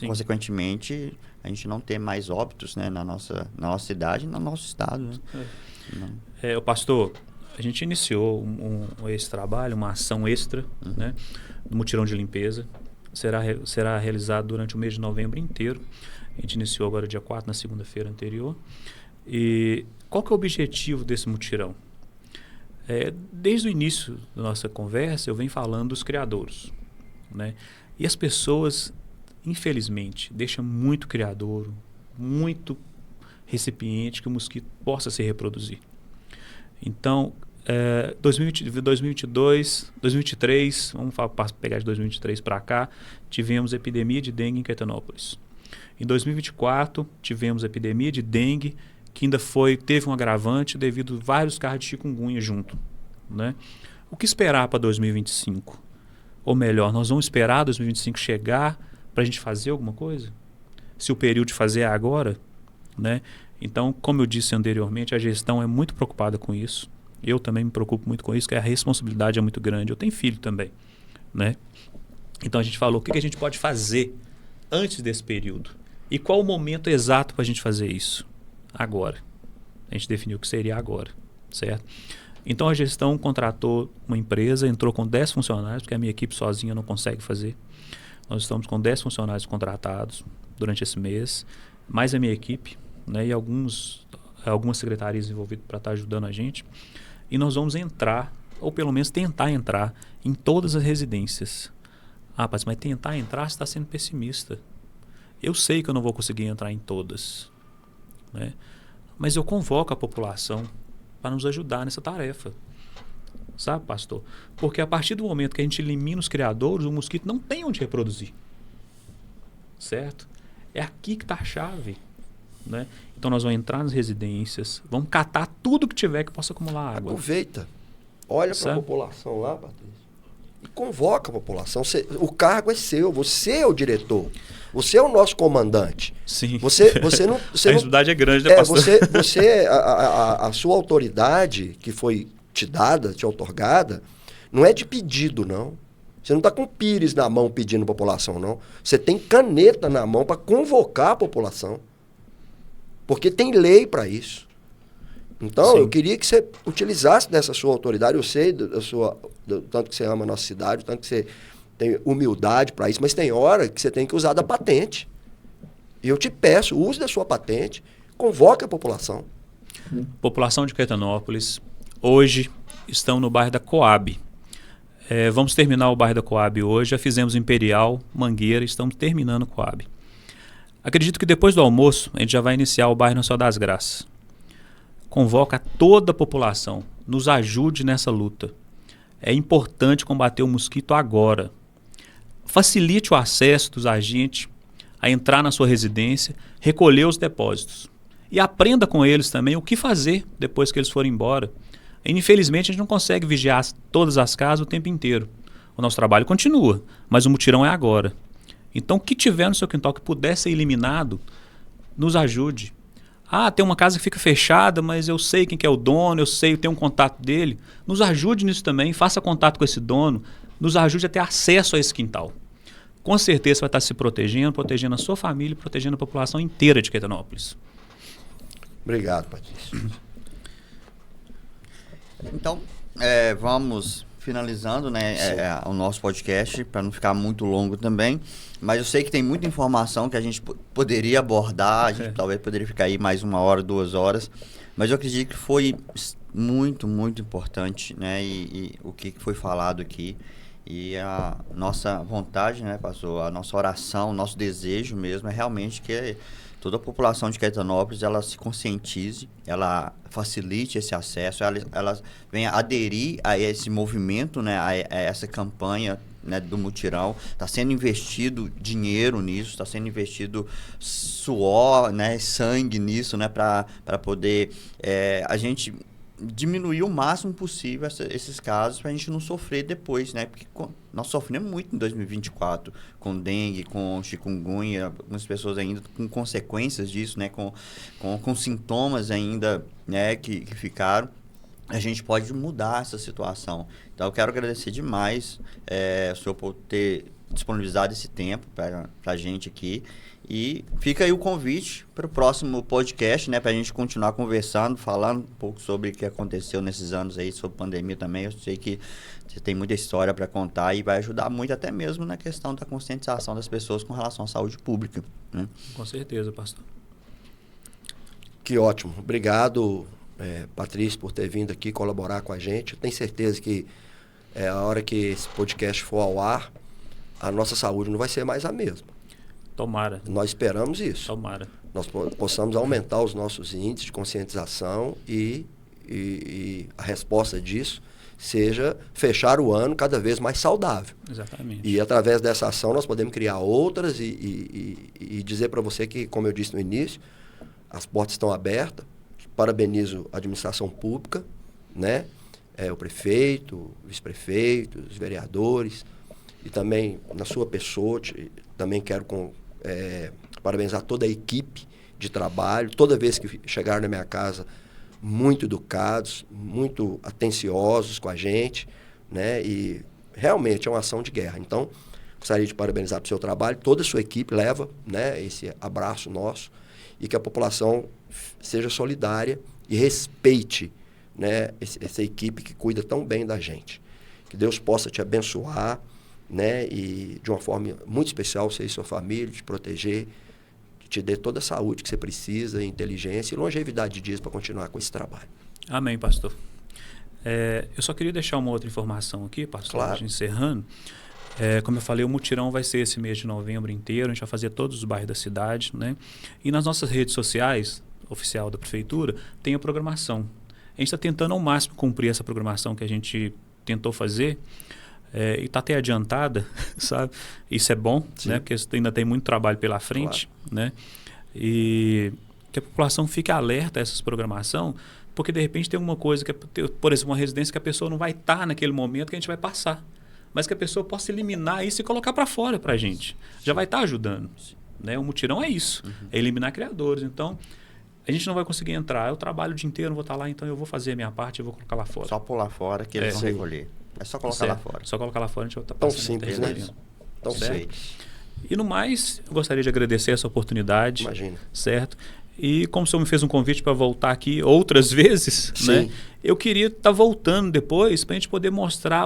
consequentemente a gente não ter mais óbitos, né, na nossa cidade e no nosso estado. Né? O pastor, a gente iniciou esse trabalho, uma ação extra, né, do mutirão de limpeza. Será realizado durante o mês de novembro inteiro. A gente iniciou agora dia 4, na segunda-feira anterior. E qual que é o objetivo desse mutirão? Desde o início da nossa conversa, eu venho falando dos criadouros, né? E as pessoas, infelizmente, deixam muito criadouro, muito recipiente que o mosquito possa se reproduzir. Então, 2022, 2023, vamos pegar de 2023 para cá, tivemos epidemia de dengue em Caetanópolis. Em 2024, tivemos epidemia de dengue, que ainda teve um agravante devido a vários casos de chikungunya junto, né? O que esperar para 2025? Ou melhor, nós vamos esperar 2025 chegar para a gente fazer alguma coisa? Se o período de fazer é agora, né? Então, como eu disse anteriormente, a gestão é muito preocupada com isso. Eu também me preocupo muito com isso, porque a responsabilidade é muito grande. Eu tenho filho também, né? Então a gente falou, o que a gente pode fazer antes desse período? E qual o momento exato para a gente fazer isso? Agora. A gente definiu que seria agora, certo? Então a gestão contratou uma empresa, entrou com 10 funcionários, porque a minha equipe sozinha não consegue fazer. Nós estamos com 10 funcionários contratados durante esse mês, mais a minha equipe, né, e algumas secretarias envolvidas para estar ajudando a gente. E nós vamos entrar, ou pelo menos tentar entrar, em todas as residências. Mas tentar entrar, você está sendo pessimista. Eu sei que eu não vou conseguir entrar em todas, né? Mas eu convoco a população para nos ajudar nessa tarefa. Sabe, pastor? Porque a partir do momento que a gente elimina os criadouros, o mosquito não tem onde reproduzir. Certo? É aqui que está a chave, né? Então nós vamos entrar nas residências, vamos catar tudo que tiver que possa acumular água. Aproveita. Olha para a população lá, Patrícia. E convoca a população. O cargo é seu, você é o diretor. Você é o nosso comandante. Sim. Você não, a responsabilidade é grande, né, pastor? A sua autoridade que foi te dada, te outorgada, não é de pedido, não. Você não está com pires na mão pedindo a população, não. Você tem caneta na mão para convocar a população. Porque tem lei para isso. Então, eu queria que você utilizasse dessa sua autoridade. Eu sei do tanto que você ama a nossa cidade, tanto que você tem humildade para isso, mas tem hora que você tem que usar da patente. E eu te peço, use da sua patente, convoque a população. População de Caetanópolis, hoje estão no bairro da Coab. Vamos terminar o bairro da Coab hoje, já fizemos Imperial, Mangueira, estamos terminando Coab. Acredito que depois do almoço, a gente já vai iniciar o bairro Nacional das Graças. Convoca toda a população, nos ajude nessa luta. É importante combater o mosquito agora. Facilite o acesso dos agentes a entrar na sua residência, recolher os depósitos. E aprenda com eles também o que fazer depois que eles forem embora. Infelizmente, a gente não consegue vigiar todas as casas o tempo inteiro. O nosso trabalho continua, mas o mutirão é agora. Então, o que tiver no seu quintal que puder ser eliminado, nos ajude. Tem uma casa que fica fechada, mas eu sei quem que é o dono, eu tenho um contato dele. Nos ajude nisso também, faça contato com esse dono, nos ajude a ter acesso a esse quintal. Com certeza você vai estar se protegendo a sua família e protegendo a população inteira de Caetanópolis. Obrigado, Patrícia. Então, vamos finalizando, né, o nosso podcast, para não ficar muito longo também. Mas eu sei que tem muita informação que a gente poderia abordar, a gente talvez poderia ficar aí mais 1 hora, 2 horas. Mas eu acredito que foi muito, muito importante, né, e o que foi falado aqui. E a nossa vontade, né, pastor, a nossa oração, o nosso desejo mesmo é realmente que toda a população de Caetanópolis, ela se conscientize, ela facilite esse acesso, ela venha aderir a esse movimento, né, a essa campanha, né, do mutirão. Está sendo investido dinheiro nisso, está sendo investido suor, né, sangue nisso, né, para poder a gente diminuir o máximo possível esses casos, para a gente não sofrer depois, né? Porque nós sofremos muito em 2024 com dengue, com chikungunya, algumas pessoas ainda com consequências disso, né? Com sintomas ainda, né, que ficaram. A gente pode mudar essa situação. Então, eu quero agradecer demais o senhor por ter disponibilizado esse tempo para a gente aqui. E fica aí o convite para o próximo podcast, né? Para a gente continuar conversando, falando um pouco sobre o que aconteceu nesses anos aí, sobre pandemia também. Eu sei que você tem muita história para contar e vai ajudar muito até mesmo na questão da conscientização das pessoas com relação à saúde pública, né? Com certeza, pastor. Que ótimo. Obrigado, Patrício, por ter vindo aqui colaborar com a gente. Eu tenho certeza que a hora que esse podcast for ao ar, a nossa saúde não vai ser mais a mesma. Tomara. Nós esperamos isso. Tomara. Nós possamos aumentar os nossos índices de conscientização e a resposta disso seja fechar o ano cada vez mais saudável. Exatamente. E através dessa ação nós podemos criar outras e dizer para você que, como eu disse no início, as portas estão abertas. Parabenizo a administração pública, né? O prefeito, o vice-prefeito, os vereadores, e também na sua pessoa, também quero parabenizar toda a equipe de trabalho. Toda vez que chegaram na minha casa, muito educados, muito atenciosos com a gente, né? E realmente é uma ação de guerra. Então, gostaria de parabenizar pelo seu trabalho. Toda a sua equipe leva, né, esse abraço nosso, e que a população seja solidária e respeite, né, essa equipe que cuida tão bem da gente. Que Deus possa te abençoar, né, e de uma forma muito especial, você e sua família, te proteger, que te dê toda a saúde que você precisa, inteligência e longevidade de dias para continuar com esse trabalho. Amém, pastor. Eu só queria deixar uma outra informação aqui, pastor, Claro. encerrando. Como eu falei, o mutirão vai ser esse mês de novembro inteiro, a gente vai fazer todos os bairros da cidade, né? E nas nossas redes sociais, oficial da prefeitura, tem a programação. A gente está tentando ao máximo cumprir essa programação que a gente tentou fazer, e está até adiantada, sabe? Isso é bom, né? Porque ainda tem muito trabalho pela frente, né? E que a população fique alerta a essa programação, porque de repente tem alguma coisa, por exemplo, uma residência que a pessoa não vai estar naquele momento que a gente vai passar, mas que a pessoa possa eliminar isso e colocar para fora para a gente. Já vai estar ajudando, né? O mutirão é isso, é eliminar criadores. Então, a gente não vai conseguir entrar. Eu trabalho o dia inteiro, não vou estar lá, então eu vou fazer a minha parte e vou colocar lá fora. Só pular fora que eles vão recolher. É só colocar lá fora. Só colocar lá fora, a gente vai estar Tão passando. simples, né? Tão Certo? simples. E no mais, eu gostaria de agradecer essa oportunidade. Imagina. Certo? E como o senhor me fez um convite para voltar aqui outras vezes, né? Eu queria estar voltando depois para a gente poder mostrar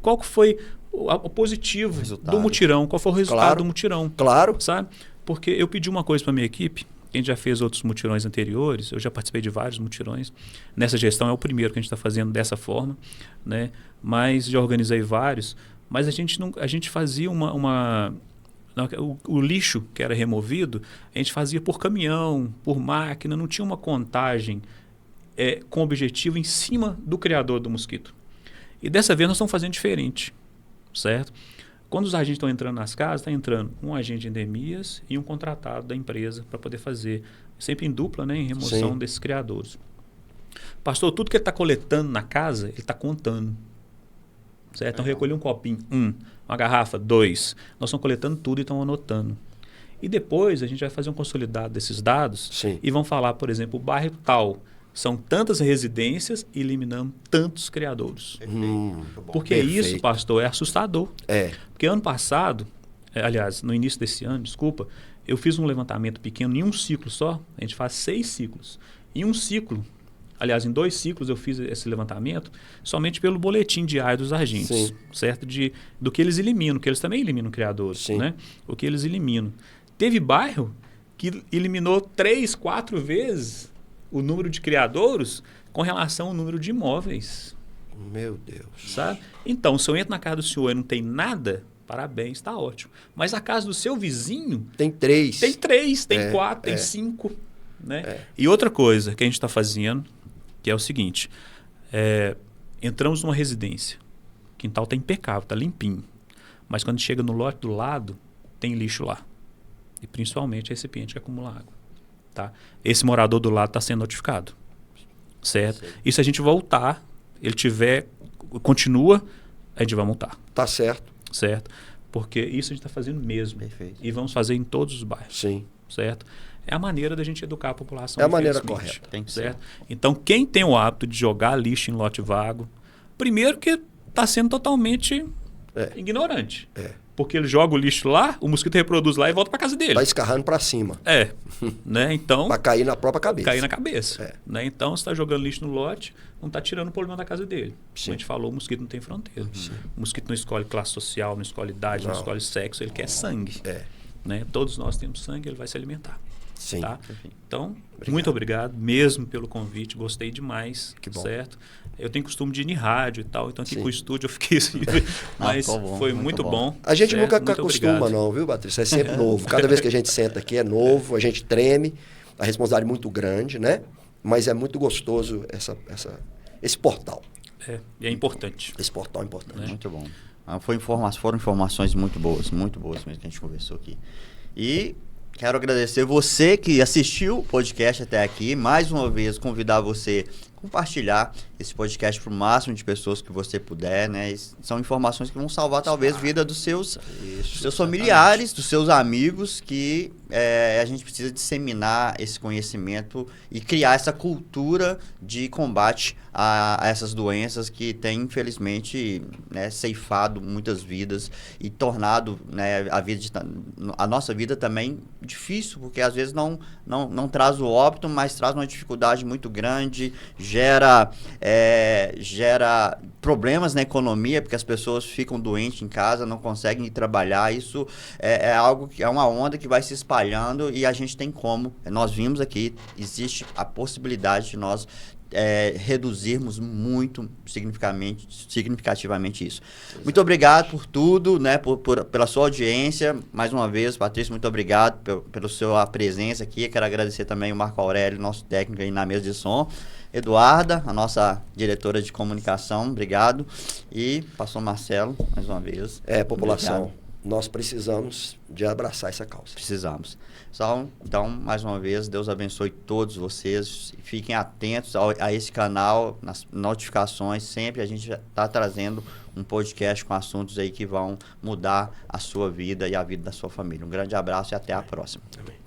qual que foi o positivo do mutirão, qual foi o resultado do mutirão. Claro. Sabe? Porque eu pedi uma coisa para minha equipe. A gente já fez outros mutirões anteriores, eu já participei de vários mutirões. Nessa gestão é o primeiro que a gente está fazendo dessa forma, né? Mas já organizei vários. Mas a gente fazia o lixo que era removido, a gente fazia por caminhão, por máquina, não tinha uma contagem com objetivo em cima do criador do mosquito. E dessa vez nós estamos fazendo diferente, certo? Quando os agentes estão entrando nas casas, está entrando um agente de endemias e um contratado da empresa para poder fazer, sempre em dupla, né, em remoção desses criadores. Pastor, tudo que ele está coletando na casa, ele está contando. Certo? Então, recolhi um copinho, uma garrafa, 2. Nós estamos coletando tudo e estamos anotando. E depois a gente vai fazer um consolidado desses dados e vão falar, por exemplo, o bairro tal. São tantas residências e eliminamos tantos criadores. Porque isso, pastor, é assustador. Porque ano passado, aliás, no início desse ano, desculpa, eu fiz um levantamento pequeno em um ciclo só. A gente faz 6 ciclos. Em um ciclo, aliás, em 2 ciclos eu fiz esse levantamento somente pelo boletim diário dos agentes, certo? Do que eles eliminam, que eles também eliminam criadores, né? O que eles eliminam. Teve bairro que eliminou 3, 4 vezes o número de criadouros com relação ao número de imóveis. Meu Deus. Sabe? Então, se eu entro na casa do senhor e não tem nada, parabéns, está ótimo. Mas a casa do seu vizinho... Tem 3. Tem 3, tem 4, tem 5. Né? E outra coisa que a gente está fazendo, que é o seguinte, entramos numa residência, o quintal está impecável, está limpinho, mas quando chega no lote do lado, tem lixo lá. E principalmente recipiente que acumula água. Tá? Esse morador do lado está sendo notificado. Certo? E se a gente voltar, ele continua, a gente vai multar. Tá certo. Certo? Porque isso a gente está fazendo mesmo. Perfeito. E vamos fazer em todos os bairros. Certo? É a maneira da gente educar a população. É a maneira correta. Tem que certo? Então, quem tem o hábito de jogar lixo em lote vago, primeiro que está sendo totalmente ignorante. Porque ele joga o lixo lá, o mosquito reproduz lá e volta para casa dele. Vai escarrando para cima. Né? Então, para cair na própria cabeça. Cair na cabeça. Né? Então, você está jogando lixo no lote, não está tirando o problema da casa dele. Como a gente falou, o mosquito não tem fronteira. O mosquito não escolhe classe social, não escolhe idade, não escolhe sexo, ele quer sangue. Né? Todos nós temos sangue, ele vai se alimentar. Sim. Tá? Perfeito. Então, muito obrigado mesmo pelo convite, gostei demais, Que bom. certo? Eu tenho costume de ir em rádio e tal, então aqui Sim. com o estúdio eu fiquei assim, mas ficou bom, foi muito muito bom. bom. A gente certo? nunca Muito acostuma, obrigado. não, viu, Patrícia? É sempre novo. Cada vez que a gente senta aqui é novo, a gente treme, a responsabilidade é muito grande, né? Mas é muito gostoso esse portal. E é importante. Esse portal é importante. Muito bom. Foram informações muito boas mesmo que a gente conversou aqui. E quero agradecer você que assistiu o podcast até aqui. Mais uma vez, convidar você a compartilhar esse podcast para o máximo de pessoas que você puder, né? São informações que vão salvar, talvez, a vida dos seus familiares, dos seus amigos, que a gente precisa disseminar esse conhecimento e criar essa cultura de combate a essas doenças que têm, infelizmente, né, ceifado muitas vidas e tornado, né, a nossa vida também difícil, porque às vezes não traz o óbito, mas traz uma dificuldade muito grande, gera problemas na economia, porque as pessoas ficam doentes em casa, não conseguem ir trabalhar. Isso é algo que é uma onda que vai se espalhando e a gente tem como. Nós vimos aqui, existe a possibilidade de nós reduzirmos muito significativamente isso. Exato. Muito obrigado por tudo, né, pela sua audiência. Mais uma vez, Patrícia, muito obrigado pela sua presença aqui. Quero agradecer também o Marco Aurélio, nosso técnico aí na mesa de som. Eduarda, a nossa diretora de comunicação, obrigado. E pastor Marcelo, mais uma vez. População, obrigado. Nós precisamos de abraçar essa causa. Precisamos. Então, mais uma vez, Deus abençoe todos vocês. Fiquem atentos a esse canal, nas notificações. Sempre a gente está trazendo um podcast com assuntos aí que vão mudar a sua vida e a vida da sua família. Um grande abraço e até a próxima. Amém.